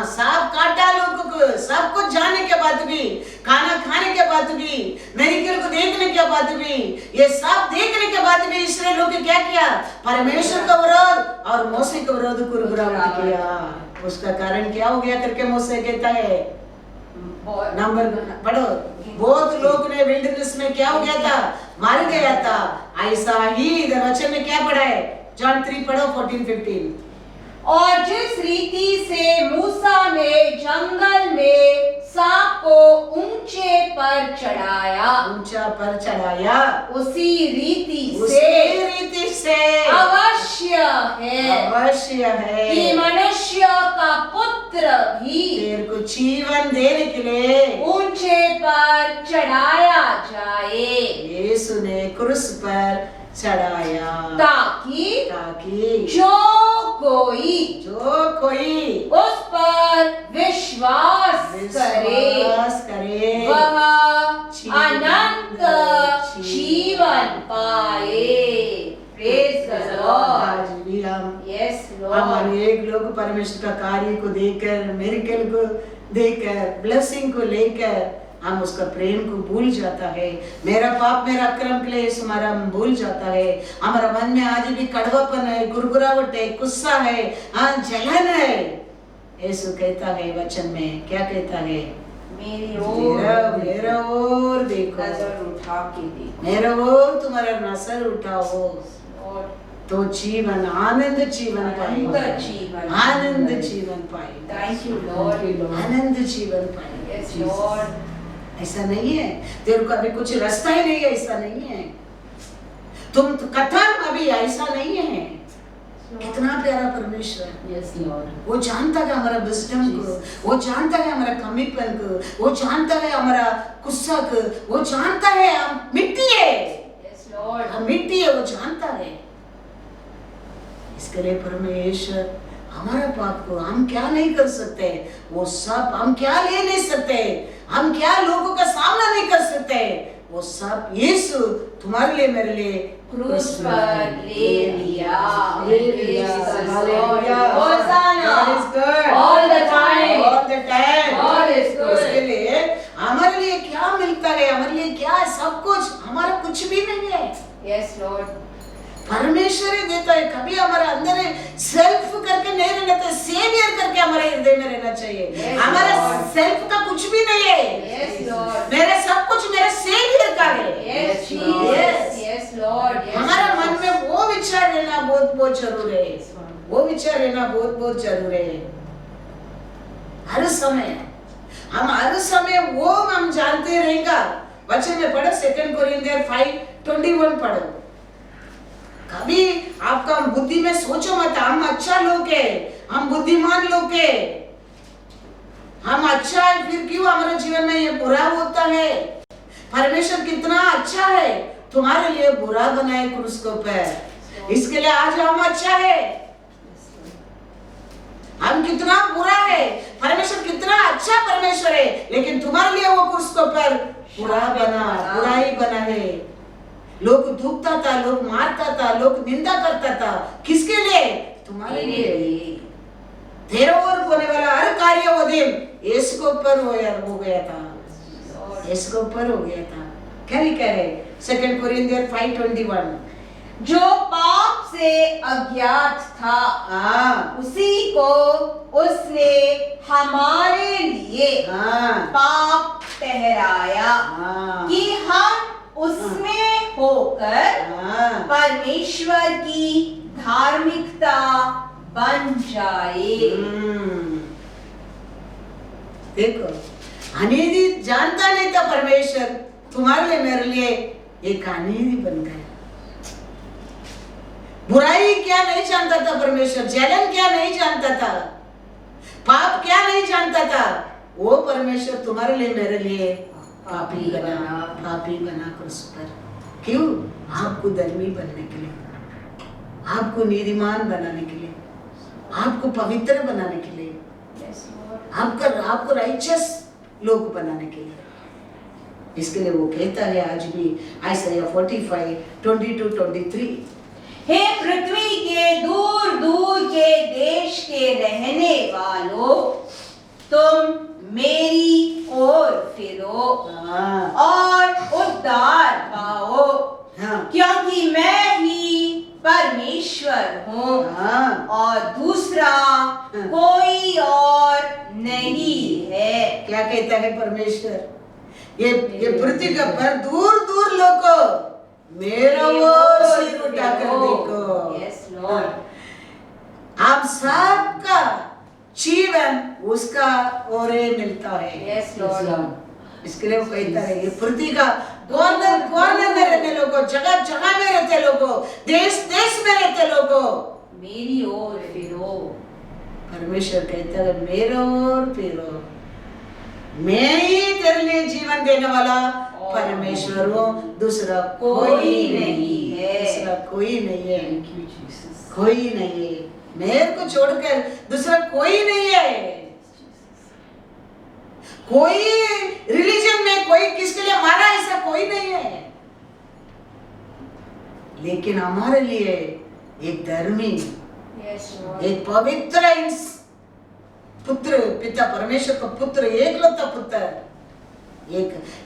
S2: सांप काटा लोगों को, सब कुछ जानने के बाद भी, खाना खाने के बाद भी, मेरिकल को देखने के बाद भी, ये सब देखने के बाद भी इसराइल लोग क्या किया? परमेश्वर का विरोध और मूसा का विरोध कुरकुराहट किया। उसका कारण क्या हो गया करके मूसा कहता है, नंबर पढ़ो, बहुत लोग ने विल्डरनेस में क्या हो गया था? मर गया था। ऐसा ही इधर वचन में क्या पढ़ा है? जॉन 3 पढ़ो 14-15।
S3: और जिस रीति से मूसा ने जंगल में सांप को ऊंचे पर चढ़ाया, उसी रीति से अवश्य है कि मनुष्य का पुत्र भी
S2: तेरे को जीवन देने के लिए
S3: ऊंचे पर चढ़ाया जाए।
S2: यीशु ने क्रूस पर चढ़ाया ताकि
S3: जो कोई उस पर विश्वास करे वह अनंत जीवन पाए। Praise the Lord. Yes Lord.
S2: हम अनेक लोग परमेश्वर का कार्य को देखकर, मिरेकल को देखकर, ब्लेसिंग को लेकर हम उसका प्रेम को भूल जाता है। मेरा पाप, मेरा अक्रम क्लेश हमारा भूल जाता है। हमारा मन में आज भी कड़वापन है, गुरगुराहट है, गुस्सा है, जलन है। यीशु कहता है वचन में, क्या कहता है? मेरा ओर देखो,
S3: नजर उठा के देखो,
S2: मेरा ओर तुम्हारा नजर उठाओ तो जीवन, आनंद जीवन पाए, आनंद जीवन पाए।
S3: Thank you Lord.
S2: आनंद जीवन पाए।
S3: Yes Lord.
S2: ऐसा नहीं है तेरे को अभी कुछ रास्ता ही नहीं है, ऐसा नहीं है। तुम तो कथन अभी ऐसा नहीं है। कितना प्यारा परमेश्वर।
S3: Yes Lord.
S2: वो जानता है हमारा विजडम को, वो जानता है हमारा कमिटमेंट को, वो जानता है हमारा गुस्सा को, वो जानता है हम मिट्टी है।
S3: Yes Lord.
S2: हम मिट्टी है, वो जानता है। इसके लिए परमेश्वर हमारा पाप को हम क्या नहीं कर सकते, वो सब हम क्या ले नहीं सकते, हम क्या लोगों का सामना नहीं कर सकते, वो सब यीशु तुम्हारे लिए, मेरे लिए
S3: क्रूस पर ले लिया।
S2: All the time. उसके लिए हमारे लिए क्या मिलता है, हमारे लिए क्या है? सब कुछ, हमारा कुछ भी नहीं है।
S3: Yes Lord.
S2: परमेश्वर ही देता है। कभी हमारे अंदर सेल्फ करके नहीं रहना चाहिए, सेवियर करके हमारे हृदय में रहना चाहिए। हमारा सेल्फ का कुछ भी नहीं है। मेरा सब कुछ मेरे सेवियर का है।
S3: Yes Lord.
S2: हमारा मन में वो विचार रहना बहुत जरूरी है। वो विचार रहना बहुत जरूरी है। हर समय हम वो हम जानते रहेगा वचन में पढ़ो, 2 कोरिन्थियर 5:21 पढ़ो। कभी आपका बुद्धि में सोचो मत हम अच्छा लोग है, हम बुद्धिमान लोग है, हम अच्छा है, फिर क्यों हमारे जीवन में ये बुरा होता है? परमेश्वर कितना अच्छा है, तुम्हारे लिए बुरा बनाए क्रूस के ऊपर, इसके लिए आज हम अच्छा है। हम कितना बुरा है, परमेश्वर कितना अच्छा परमेश्वर है, लेकिन तुम्हारे लिए वो क्रूस के ऊपर बुरा बना, बुराई बना है। लोग दुखता था, लोग मारता था, लोग निंदा करता था, किसके लिए? तुम्हारे लिए। तेरे ओर होने वाला हर कार्य वो दिन यीशु के ऊपर हो गया था, यीशु के ऊपर हो गया था। क्या लिखा है 2 कोरिन्थियर 5:21?
S3: जो पाप से अज्ञात था उसी को उसने हमारे लिए पाप ठहराया कि हम उसमें होकर परमेश्वर की धार्मिकता बन जाए।
S2: देखो, अनिधि जानता नहीं था परमेश्वर तुम्हारे लिए मेरे लिए एक अनिधि बन गया। बुराई क्या नहीं जानता था परमेश्वर, जलन क्या नहीं जानता था, पाप क्या नहीं जानता था, वो परमेश्वर तुम्हारे लिए मेरे लिए पापी बना क्रूस पर। क्यों? आपको धर्मी बनने के लिए, आपको नीतिमान बनाने के लिए, आपको पवित्र बनाने के लिए, आपको राइचस लोग बनाने के लिए। इसके लिए वो कहता है आज भी आयसाया 45:22-23,
S3: हे पृथ्वी के दूर दूर के देश के रहने वालों, तुम मेरी ओर फिरो और उद्धार पाओ, क्योंकि मैं ही परमेश्वर हूँ और दूसरा कोई और नहीं है।
S2: क्या कहता है परमेश्वर? ये पृथ्वी का पर दूर दूर लोगों मेरा ओर सिर उठाकर देखो।
S3: यस लॉर्ड,
S2: आप सबका जीवन उसका ओर मिलता है।
S3: यस लॉर्ड,
S2: इसके लिए वो कहता है ये पृथ्वी का कॉर्नर कॉर्नर में रहने लोगों, जगह जगह में रहते लोगों, देश देश में रहते लोगों,
S3: मेरी ओर फिरो।
S2: परमेश्वर कहता है मेरे ओर फिरो, मैं ही तेरे लिए जीवन देने वाला परमेश्वर हूँ, दूसरा कोई नहीं है, दूसरा कोई नहीं है, कोई नहीं है, मेरे को छोड़कर दूसरा कोई नहीं है। कोई रिलीजन में कोई किसके लिए मारा ऐसा कोई नहीं है, लेकिन हमारे लिए एक धर्मी, एक पवित्र पुत्र, पिता परमेश्वर का पुत्र, एकलौता पुत्र,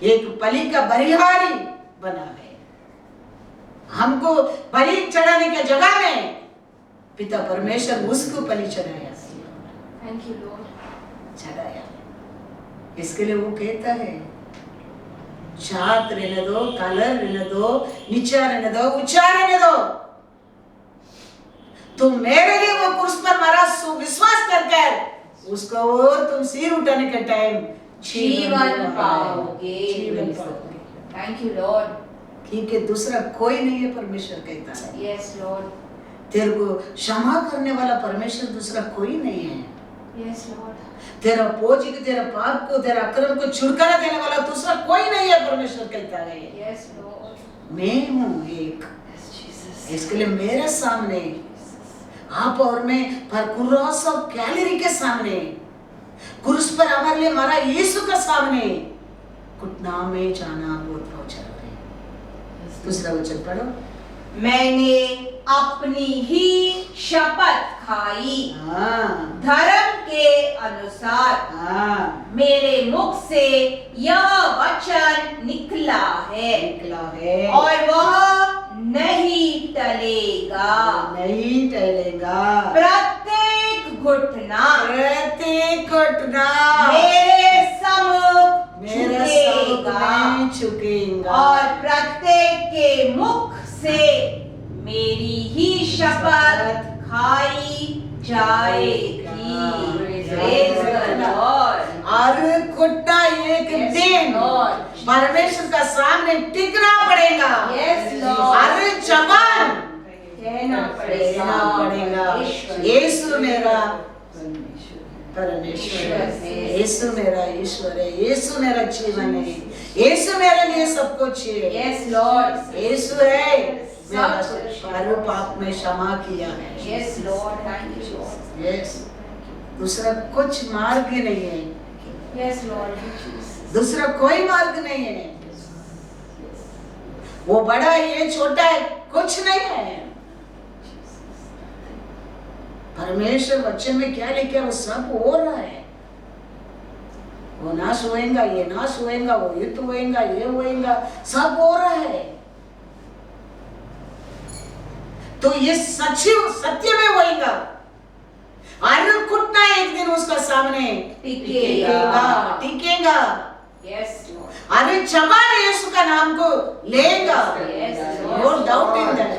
S2: एक बलि का बलिहारी बना है। हमको बलि चढ़ाने के जगह में पिता परमेश्वर उसको बलि चढ़ाया,
S3: थैंक यू लॉर्ड,
S2: चढ़ाया। इसके लिए वो कहता है जात रहने दो, कलर रहने दो, नीचा रहने दो, ऊंचा रहने दो, तुम मेरे लिए वो क्रूस पर मरा, विश्वास कर उसको वो तुम सिर उठाने के टाइम
S3: जीवन पाओगे। थैंक यू लॉर्ड,
S2: क्योंकि दूसरा कोई नहीं है, परमेश्वर कहता है।
S3: यस लॉर्ड,
S2: तेरे को क्षमा करने वाला परमेश्वर दूसरा कोई नहीं है।
S3: यस लॉर्ड,
S2: तेरा बोझ को, तेरा पाप को, तेरा अक्रम को छुटकारा देने वाला दूसरा कोई नहीं है, परमेश्वर कहता है।
S3: यस लॉर्ड,
S2: मैं हूँ एक। इसके लिए मेरे सामने आप और मैं पर क्रूस ऑफ कैलरी के सामने, क्रूस पर हमारे लिए मरा यीशु के सामने घुटना में जाना बहुत पहुंचा है। दूसरा वचन पढ़ो,
S3: मैंने अपनी ही शपथ खाई, धर्म के अनुसार मेरे मुख से यह वचन निकला है और वह नहीं टलेगा,
S2: नहीं टलेगा।
S3: प्रत्येक घुटना
S2: मेरे
S3: सम्मुख
S2: झुकेगा
S3: और प्रत्येक के मुख से मेरी ही शपथ खाई जाएगी। Praise the Lord.
S2: और घुटना एक
S3: Yes,
S2: दिन
S3: Lord.
S2: परमेश्वर का सामने टिकना पड़ेगा।
S3: Yes, Lord.
S2: और जबान
S3: कहना
S2: कहना पड़ेगा,
S3: ईश्वर।
S2: यीशु मेरा परमेश्वर है, यीशु मेरा ईश्वर है, यीशु मेरा जीवन है, यीशु मेरे लिए सब कुछ है।
S3: Yes, Lord.
S2: यीशु है, मेरा
S3: सब कुछ।
S2: सारे पाप में क्षमा किया है।
S3: Yes, Lord. Thank you, Lord.
S2: Yes, दूसरा कुछ मार्ग ही नहीं है,
S3: Yes, Lord. Jesus.
S2: दूसरा कोई मार्ग नहीं है। वो बड़ा है, ये छोटा है, कुछ नहीं है। परमेश्वर वचन में क्या लिखा है वो सब हो रहा है। वो नाश होएगा, ये नाश होएगा, वो युद्ध होएगा, ये होएगा, सब हो रहा है। तो ये सत्य में होएगा। और घुटना एक दिन उसका सामने टिकेगा।
S3: Yes, Lord.
S2: अरे जबान यीशु का नाम को लेगा।
S3: Yes,
S2: no
S3: Lord.
S2: Doubt in that,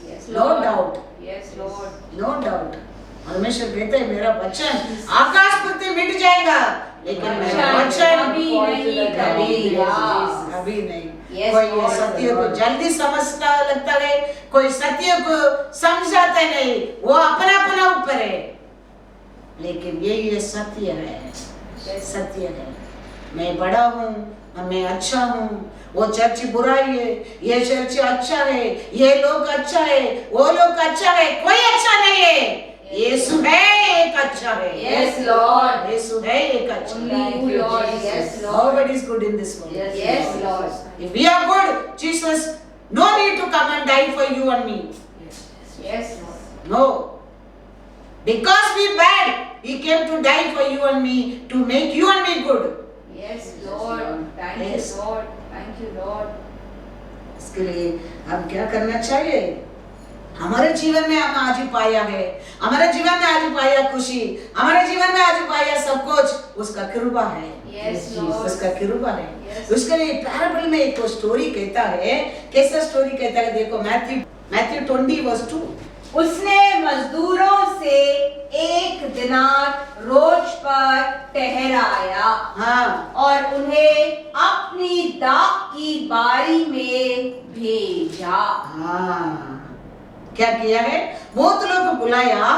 S3: Yes,
S2: no
S3: Lord.
S2: Doubt,
S3: Yes, Lord.
S2: No doubt. परमेश्वर कहते हैं मेरा वचन आकाश पर मिट जाएगा, लेकिन मेरा वचन
S3: कभी नहीं टलेगा।
S2: कभी नहीं।
S3: Yes,
S2: कोई ये
S3: Lord.
S2: सत्य को जल्दी समझता लगता है, कोई सत्य को समझाता नहीं, वो अपना ऊपर है। लेकिन ये सत्य है, सत्य है। मैं बड़ा हूँ, मैं अच्छा हूँ, वो चर्च बुराई है, ये चर्च अच्छा है, ये लोग अच्छा है, वो लोग अच्छा है, कोई अच्छा नहीं है। यीशु है एक अच्छा है।
S3: Yes, Lord.
S2: यीशु है एक अच्छा है।
S3: Only you, Lord. Yes, Lord.
S2: Nobody is good in this world.
S3: Yes, Lord.
S2: If we are good, Jesus, no need to come and die for you and me.
S3: Yes, Lord.
S2: No. Because we bad, He came to die for you and me, to make you and me good.
S3: Yes, Lord. Thank
S2: Yes.
S3: you, Lord. Thank you, Lord.
S2: इसके लिए हम क्या करना चाहिए? हमारे जीवन में हम आज ही पाया है, हमारे जीवन में आज ही पाया खुशी, हमारे जीवन में आज ही पाया सब कुछ, उसका कृपा है।
S3: Yes, Lord.
S2: उसका कृपा है।
S3: Yes.
S2: उसके लिए पैराबल में एक स्टोरी कहता है, कैसा स्टोरी कहता है देखो, मैथ्यू 20:2।
S3: उसने मजदूरों से 1 दिनार रोज पर ठहराया
S2: हाँ,
S3: और उन्हें अपनी दाख की बारी में भेजा।
S2: हाँ, क्या किया है? बहुत लोग को बुलाया,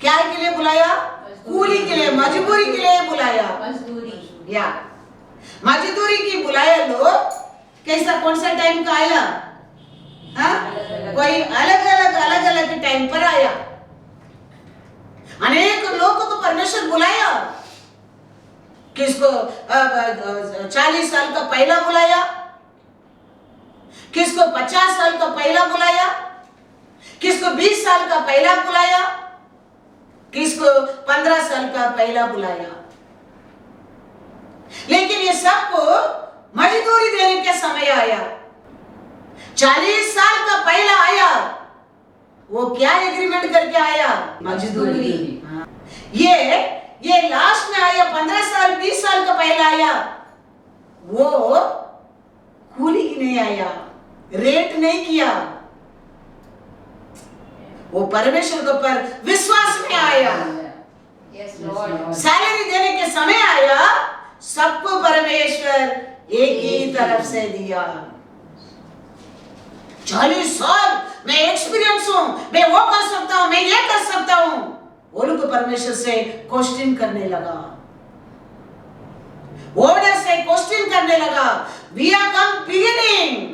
S2: क्या के लिए बुलाया? कूली के लिए, मजदूरी के लिए बुलाया।
S3: मजदूरी
S2: या मजदूरी की बुलाया लोग, कैसा कौन सा टाइम का आया? हाँ, कोई अलग अलग टाइम पर आया। अनेक लोगों को परमेश्वर बुलाया। किसको 40 साल का पहला बुलाया, किसको 50 साल का पहला बुलाया, किसको 20 साल का पहला बुलाया, किसको 15 साल का पहला बुलाया। लेकिन ये सबको मजदूरी देने का समय आया। 40 साल का पहला आया, वो क्या एग्रीमेंट करके आया? मजदूरी। हाँ। ये लास्ट में आया, 15 साल 20 साल का पहला आया, वो कूली की नहीं आया, रेट नहीं किया, वो परमेश्वर के ऊपर विश्वास में आया।
S3: Yes, Lord.
S2: सैलरी देने के समय आया, सबको परमेश्वर एक ही तरफ से दिया। 40 साल मैं एक्सपीरियंस हूं, मैं वो कर सकता हूं, मैं ये कर सकता हूं, वो लोग को परमेश्वर से क्वेश्चन करने लगा, ऑर्डर से क्वेश्चन करने लगा। वी आर कम बिगिनिंग,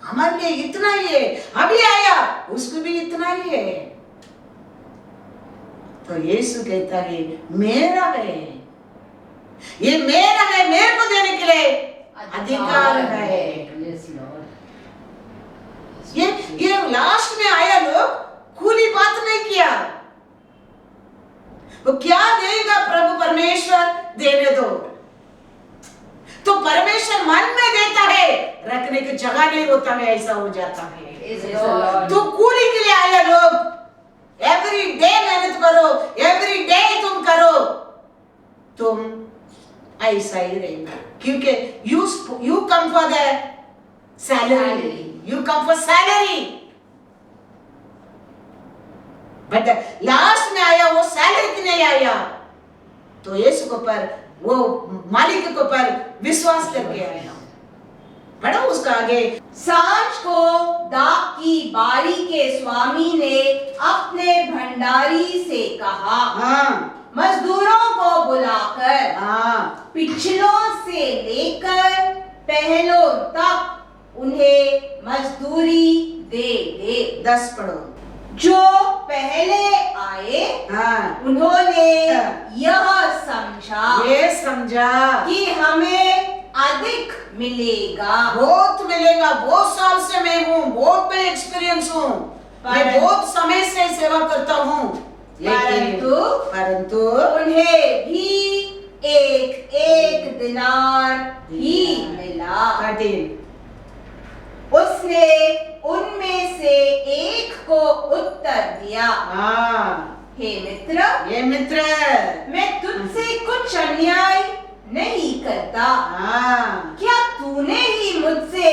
S2: हमारे लिए इतना ही है, अभी आया उसको भी इतना ही है। तो यीशु कहता है मेरा है, ये मेरा है, मेरे को देने के लिए अधिकार है। ये लास्ट में आया लोग खुली बात नहीं किया, वो क्या देगा प्रभु परमेश्वर, देने दो। तो परमेश्वर मन में देता है, रखने की जगह नहीं होता है, ऐसा हो जाता है। तो कूली के लिए आया लोग, एवरी डे मेहनत करो, एवरी डे तुम करो, तुम ऐसा ही रहेगा, क्योंकि you come for the salary, you come for salary. But last में आया वो सैलरी की नहीं आया, तो यीशु को पर वो मालिक को पर विश्वास करके आया। पढ़ो उसका आगे।
S3: सांझ को दाख की बारी के स्वामी ने अपने भंडारी से कहा,
S2: हाँ,
S3: मजदूरों को बुलाकर
S2: हाँ,
S3: पिछलों से लेकर पहलों तक उन्हें मजदूरी दे दे।
S2: 10 पढ़ो।
S3: जो पहले आए
S2: हाँ,
S3: उन्होंने
S2: हाँ।
S3: यह समझा
S2: ये समझा
S3: कि हमें अधिक मिलेगा।
S2: बहुत मिलेगा। बहुत साल से मैं हूँ, बहुत मैं एक्सपीरियंस हूँ, मैं बहुत समय से सेवा करता हूँ, परंतु
S3: उन्हें भी एक एक दिनार ही मिला।
S2: 13
S3: उसने उनमें से एक को उत्तर दिया,
S2: हाँ,
S3: हे मित्र,
S2: ये मित्र,
S3: मैं तुझसे कुछ अन्याय नहीं करता।
S2: हाँ,
S3: क्या तूने ही मुझसे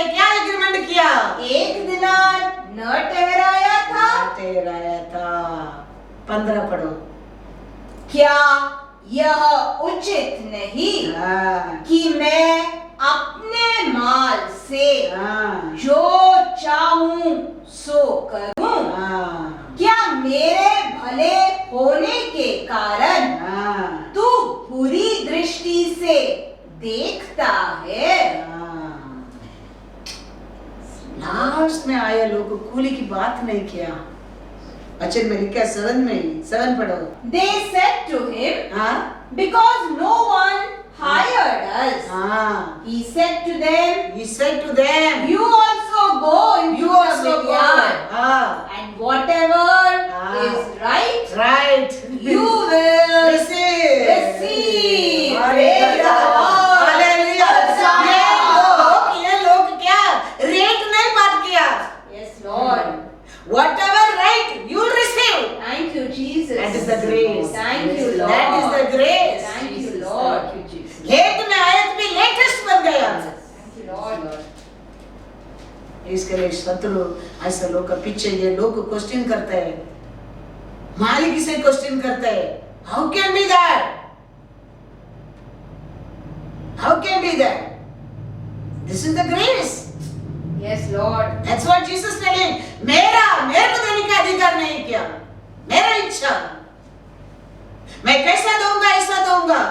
S2: क्या एग्रीमेंट किया?
S3: एक दिनार न ठहराया था?
S2: ठहराया था। 15 पढ़ो।
S3: क्या यह उचित नहीं
S2: हाँ,
S3: कि मैं अपने माल से
S2: हाँ,
S3: जो चाहूं सो करूं?
S2: हाँ,
S3: क्या मेरे भले होने के कारण
S2: हाँ,
S3: तू बुरी दृष्टि से देखता है?
S2: लास्ट में आया लोग कूली की बात नहीं किया। अच्छा में लिखा 7 में 7 पढ़ो।
S3: They said to him,
S2: हाँ,
S3: because no one hired us.
S2: हाँ,
S3: He said to them,
S2: he said to them,
S3: you also go into
S2: you
S3: the
S2: also go.
S3: vineyard,
S2: हाँ,
S3: and whatever is right,
S2: right,
S3: you will
S2: receive.
S3: receive.
S2: Praise the Lord. Hallelujah. ये लोग क्या rate नहीं बात किया।
S3: Yes, Lord.
S2: Whatever right you receive.
S3: Thank you, Jesus.
S2: That is the grace.
S3: Thank you, Lord.
S2: That is the grace.
S3: Thank you, Lord.
S2: Late में आयत भी latest बन गया।
S3: Thank you, Lord.
S2: इसके लिए शत्रु ऐसा लोग का पीछे ये लोग क्वेश्चन करते हैं, मालिक से क्वेश्चन करते हैं, how can be that, how can be that, this is the grace.
S3: Yes, Lord.
S2: That's what Jesus telling. मेरे को देने का अधिकार नहीं किया, मेरा इच्छा, मैं कैसा दूंगा ऐसा दूंगा।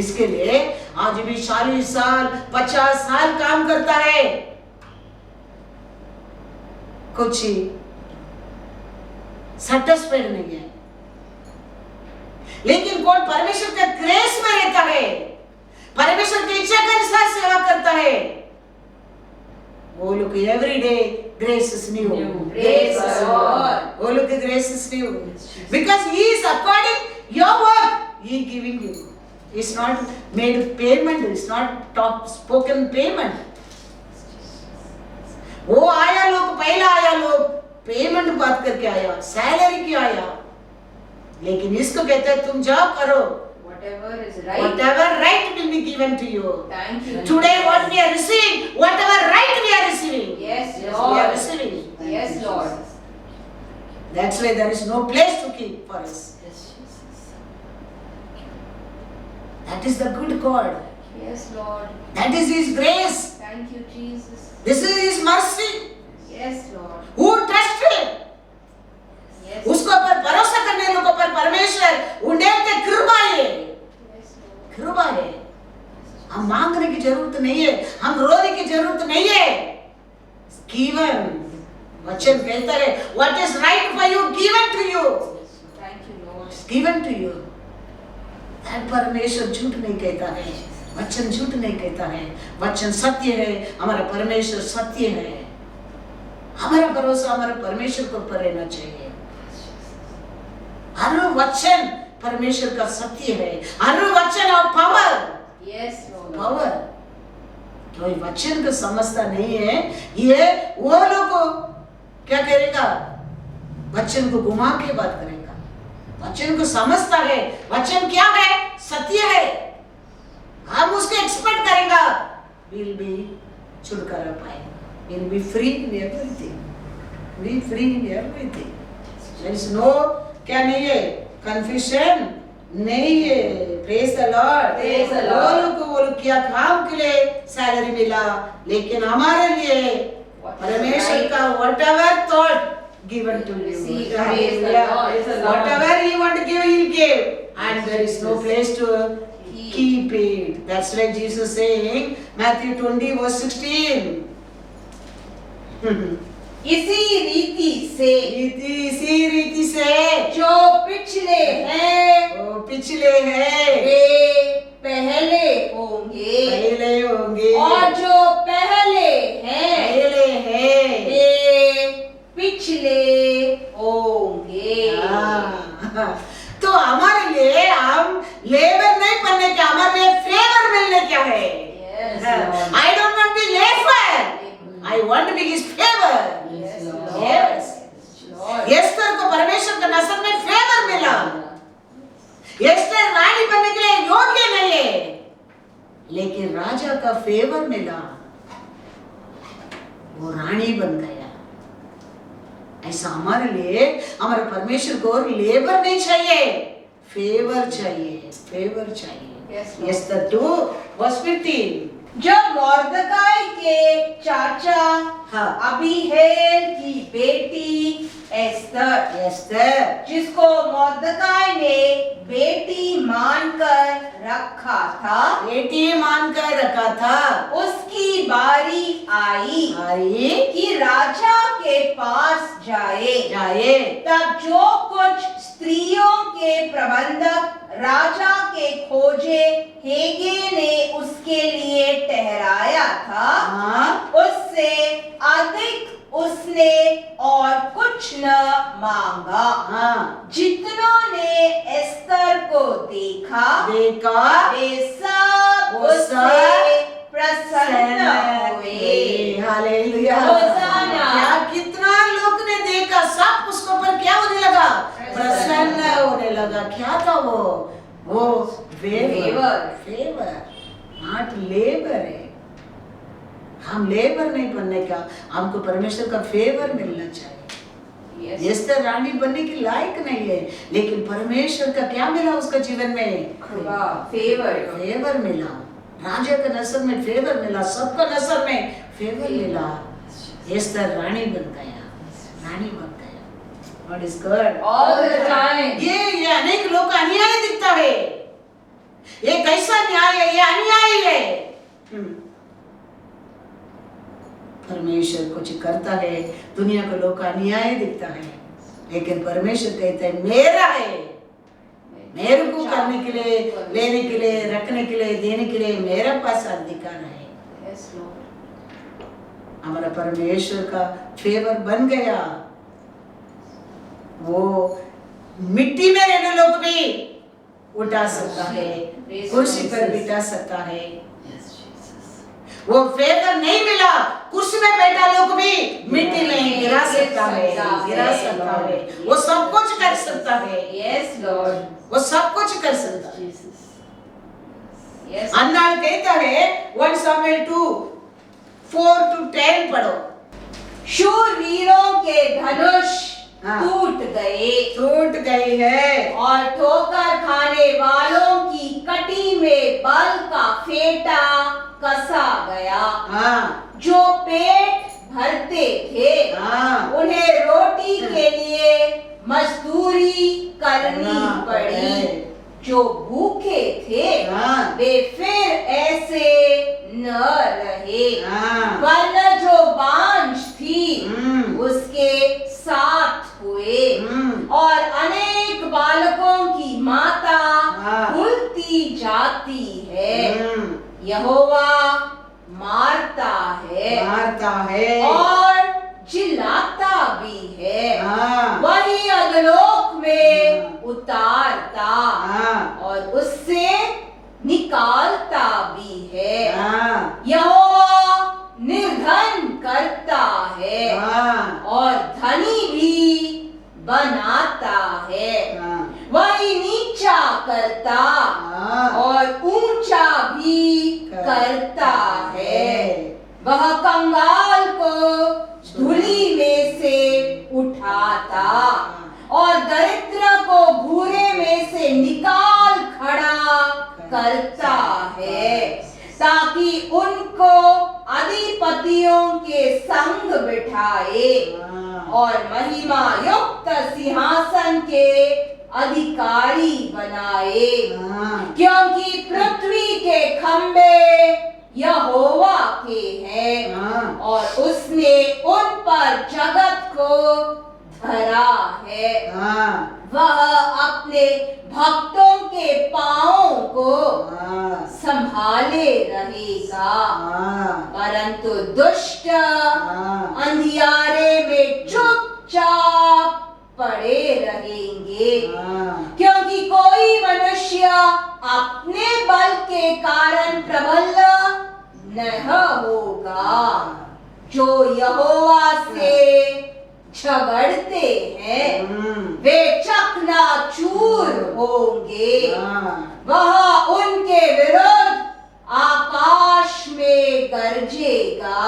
S2: इसके लिए आज भी 40 साल 50 साल काम करता है, कुछ ही सैटिस्फाइड नहीं है। लेकिन कौन परमेश्वर का ग्रेस में रहता है, परमेश्वर की इच्छा के अनुसार सेवा करता है, वो लोग every day grace is new.
S3: Praise the Lord.
S2: वो लोग की grace is new because he is according your work he giving you. It's not made payment, it's not top spoken payment. वो आया लोग, पहला आया लोग पेमेंट बात करके आया, सैलरी की आया, लेकिन इसको कहते हैं तुम जाओ करो,
S3: Whatever is right.
S2: whatever right will be given to you.
S3: Thank you.
S2: Today what we are receiving, whatever right we are receiving,
S3: Yes,
S2: we
S3: Lord.
S2: are receiving.
S3: Yes, Lord.
S2: That's why there is no place to keep for us. That is the good God.
S3: Yes, Lord.
S2: That is His grace.
S3: Thank you, Jesus.
S2: This is His mercy.
S3: Yes, Lord.
S2: Who trust Him?
S3: Yes.
S2: उसको पर भरोसा करने लोगों पर परमेश्वर उन्हें कृपा है,
S3: Yes, Lord.
S2: कृपा है। हम मांगने की जरूरत नहीं है, हम रोने की जरूरत नहीं है। गिवन, वचन कहता है what is right for you given to you,
S3: Thank you, Lord.
S2: given to you। that परमेश्वर झूठ नहीं कहता है, वचन झूठ नहीं कहता है, वचन सत्य है, हमारा परमेश्वर सत्य है। हमारा भरोसा हमारे परमेश्वर को पर रहना चाहिए। हर वचन परमेश्वर का सत्य है, हर वचन और पावर,
S3: Yes, Lord.
S2: पावर। कोई वचन को समझता नहीं है, ये वो लोग को क्या करेगा, वचन को घुमा के बात करेगा। वचन को समझता है, वचन क्या है, सत्य है, हम उसको एक्सपेक्ट करेगा, विल बी छुटकारा पाएगा, will be free in everything, B free in everything. There is no क्या नहीं है? कंफ्यूजन नहीं है। Praise the Lord.
S3: Praise the Lord.
S2: वो लोग क्या काम के लिए सैलरी मिला, लेकिन हमारे लिए परमेश्वर का whatever thought given to you.
S3: Receive. Praise the Lord. Praise the Lord.
S2: Whatever he want to give, he'll give, and there is no place to keep it. That's why Jesus saying Matthew 20 verse 16.
S3: इसी रीति से
S2: इसी रीति से
S3: जो पिछले हैं
S2: वो पिछले हैं
S3: वे पहले होंगे,
S2: पहले होंगे,
S3: और जो पहले हैं
S2: पहले हैं
S3: वे पिछले होंगे।
S2: तो हमारे लिए हम लेबर नहीं बनने क्या, हमारे लिए फेवर मिलने क्या है?
S3: Yes, Lord.
S2: I don't want to be labor. I want to be his favor.
S3: Yes, Lord.
S2: Yes.
S3: Lord.
S2: Esther को परमेश्वर का नजर में फेवर मिला। एस्तर रानी बनने के लिए योग्य नहीं है, लेकिन राजा का फेवर मिला, वो रानी बन गया। ऐसा हमारे लिए, हमारे परमेश्वर को लेबर नहीं चाहिए, फेवर चाहिए, फेवर चाहिए।
S3: Yes, Lord.
S2: एस्तर 2 verse 15।
S3: जब मोर्दकाई के चाचा
S2: हाँ।
S3: अबीहेल की बेटी एस्तर,
S2: एस्तर
S3: जिसको मोर्दकाई ने बेटी मानकर रखा था,
S2: बेटी मानकर रखा था,
S3: उसकी बारी आई कि राजा के पास जाए। तब जो कुछ स्त्रियों के प्रबंधक राजा के खोजे हेगे ने उसके लिए ठहराया था, उससे अधिक उसने और कुछ न मांगा। जितनों ने एस्तर को देखा वे सब उससे प्रसन्न हुए।
S2: हालेलुया।
S3: होसाना।
S2: क्या कितना लोग ने देखा, सब उसको पर क्या होने लगा? प्रसन्न होने लगा। क्या था वो फेवर, नॉट लेबर है। हम लेबर नहीं बनने का, हमको परमेश्वर का फेवर मिलना चाहिए। एस्तर रानी बनने की लायक नहीं है, लेकिन परमेश्वर का क्या मिला उसका जीवन में? फेवर मिला। राजा का नजर में फेवर मिला, सबका नजर में फेवर मिला। एस्तर रानी बन गया, रानी बन गया। What is good?
S3: All the time.
S2: ये अनेक लोग का अन्याय दिखता है। ये कैसा न्याय है? ये अन्याय है। परमेश्वर कुछ करता है, दुनिया को लोग का अन्याय दिखता है, लेकिन परमेश्वर कहता है मेरा है, मेरे को करने के लिए, लेने के लिए, रखने के लिए, देने के लिए मेरे पास अधिकार है।
S3: Yes, Lord.
S2: हमारा परमेश्वर का फेवर बन गया। वो मिट्टी में रहने लोग भी उठा सकता है, कुर्सी पर बिठा सकता है। वो फेवर नहीं मिला, कुर्सी में बैठा लोग भी मिट्टी में गिरा सकता है, वो सब कुछ कर सकता है।
S3: Yes, Lord.
S2: वो सब कुछ कर सकता है।
S3: Yes.
S2: अन्ना कहता है 1 Samuel 2 4 to 10 पढ़ो।
S3: शूरवीरों के धनुष टूट
S2: गई है,
S3: और ठोकर खाने वालों की कटी में बल का फेटा कसा गया। जो पेट भरते थे उन्हें रोटी के लिए मजदूरी करनी पड़ी, जो भूखे थे वे फिर ऐसे न रहे, वरना जो बांझ थी उसके साथ हुए, और अनेक बालकों की माता भूलती जाती है। यहोवा मारता है और चिल्लाता भी है, वही अधोलोक में उतारता और उससे निकालता भी है। यहोवा निर्धन करता है और धनी भी बनाता है, वही नीचा करता और ऊंचा भी करता है। वह कंगाल को धूली में से उठाता और दरिद्र संग बिठाए
S2: हाँ।
S3: और महिमा युक्त सिंहासन के अधिकारी बनाए।
S2: हाँ।
S3: क्योंकि पृथ्वी के खंबे यहोवा के हैं
S2: हाँ।
S3: और उसने उन पर जगत को धरा है।
S2: हाँ।
S3: वह अपने भक्तों के पांवों को
S2: हाँ।
S3: संभाले रहेगा।
S2: हाँ।
S3: परंतु दुष्ट
S2: हाँ।
S3: अंधियारे में चुपचाप पड़े रहेंगे।
S2: हाँ।
S3: क्योंकि कोई मनुष्य अपने बल के कारण प्रबल न होगा। जो यहोवा से झगड़ते हैं वे चकनाचूर होंगे। वह उनके विरुद्ध आकाश में गरजेगा।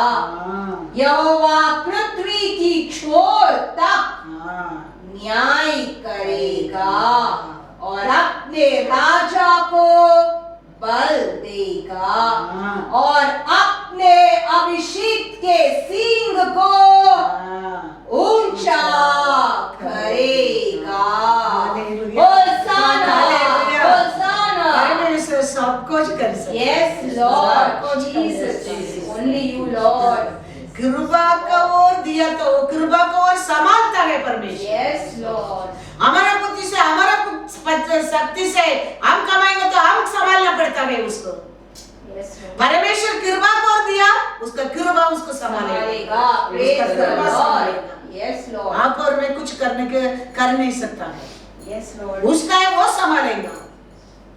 S3: यहोवा पृथ्वी की छोर तक न्याय करेगा और अपने राजा को बल देगा और अपने अभिषेक के सींग को ऊंचा करेगा। होसाना, होसाना।
S2: परमेश्वर सब कुछ कर सकता है।
S3: Yes, Lord Jesus, only you, Lord.
S2: कृपा का ओर दिया तो वो कृपा को और संभालता है परमेश्वर।
S3: Yes, Lord.
S2: हमारा बुद्धि से हमारा शक्ति से हम कमाएंगे तो हम संभालना पड़ता है उसको।
S3: Yes, Lord.
S2: परमेश्वर कृपा को और दिया उसका कृपा उसको संभालेगा।
S3: Praise the
S2: कृपा
S3: Lord.
S2: संभालेगा।
S3: Yes, Lord.
S2: आप और मैं कुछ कर नहीं सकता है।
S3: Yes, Lord.
S2: उसका है वो संभालेगा।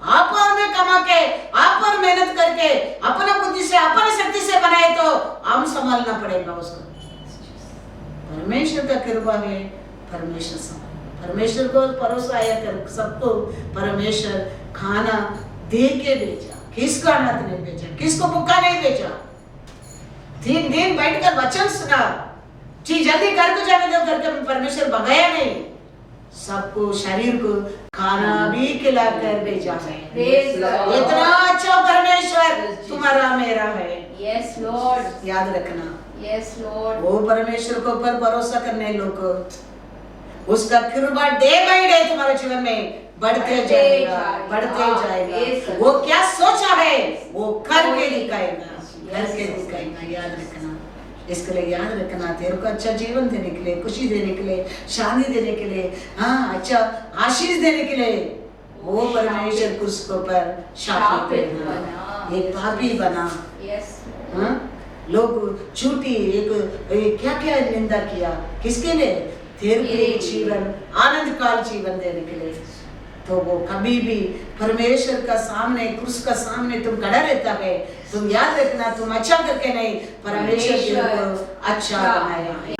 S2: आप और मैं कमा के आप और मेहनत करके अपना बुद्धि से अपनी शक्ति से बनाए तो हम संभालना पड़ेगा उसको। परमेश्वर का कृपा है, परमेश्वर संभाल। परमेश्वर को भरोसा आया कर सबको परमेश्वर खाना दे के भेजा। किसको अनाथ नहीं भेजा, किसको भूखा नहीं भेजा। 3 दिन बैठकर वचन सुना, जी जल्दी घर को जाने दो करके परमेश्वर भगाया नहीं। सबको शरीर को खाना भी खिलाकर भेजा है। इतना अच्छा परमेश्वर तुम्हारा मेरा है।
S3: Yes, Lord.
S2: याद रखना।
S3: Yes, Lord.
S2: वो परमेश्वर को ऊपर भरोसा करने लोगों उसका कृपा डे बाय डे तुम्हारे जीवन में बढ़ते जाएगा। वो क्या सोचा है वो करके दिखाएगा। याद रखना, इसके लिए याद रखना तेरे को अच्छा जीवन देने के लिए, खुशी देने के लिए, शांति देने के लिए, हाँ अच्छा आशीष देने के लिए वो परमेश्वर उसको पर शापित बना, एक पापी बना। हाँ लोग झूठी एक क्या क्या निंदा किया, किसके लिए? तेरे को एक जीवन आनंद काल जीवन देने के लिए। तो वो कभी भी परमेश्वर का सामने क्रूस का सामने तुम खड़ा रहता है, तुम याद रखना तुम अच्छा करके नहीं, परमेश्वर को अच्छा बनाया है।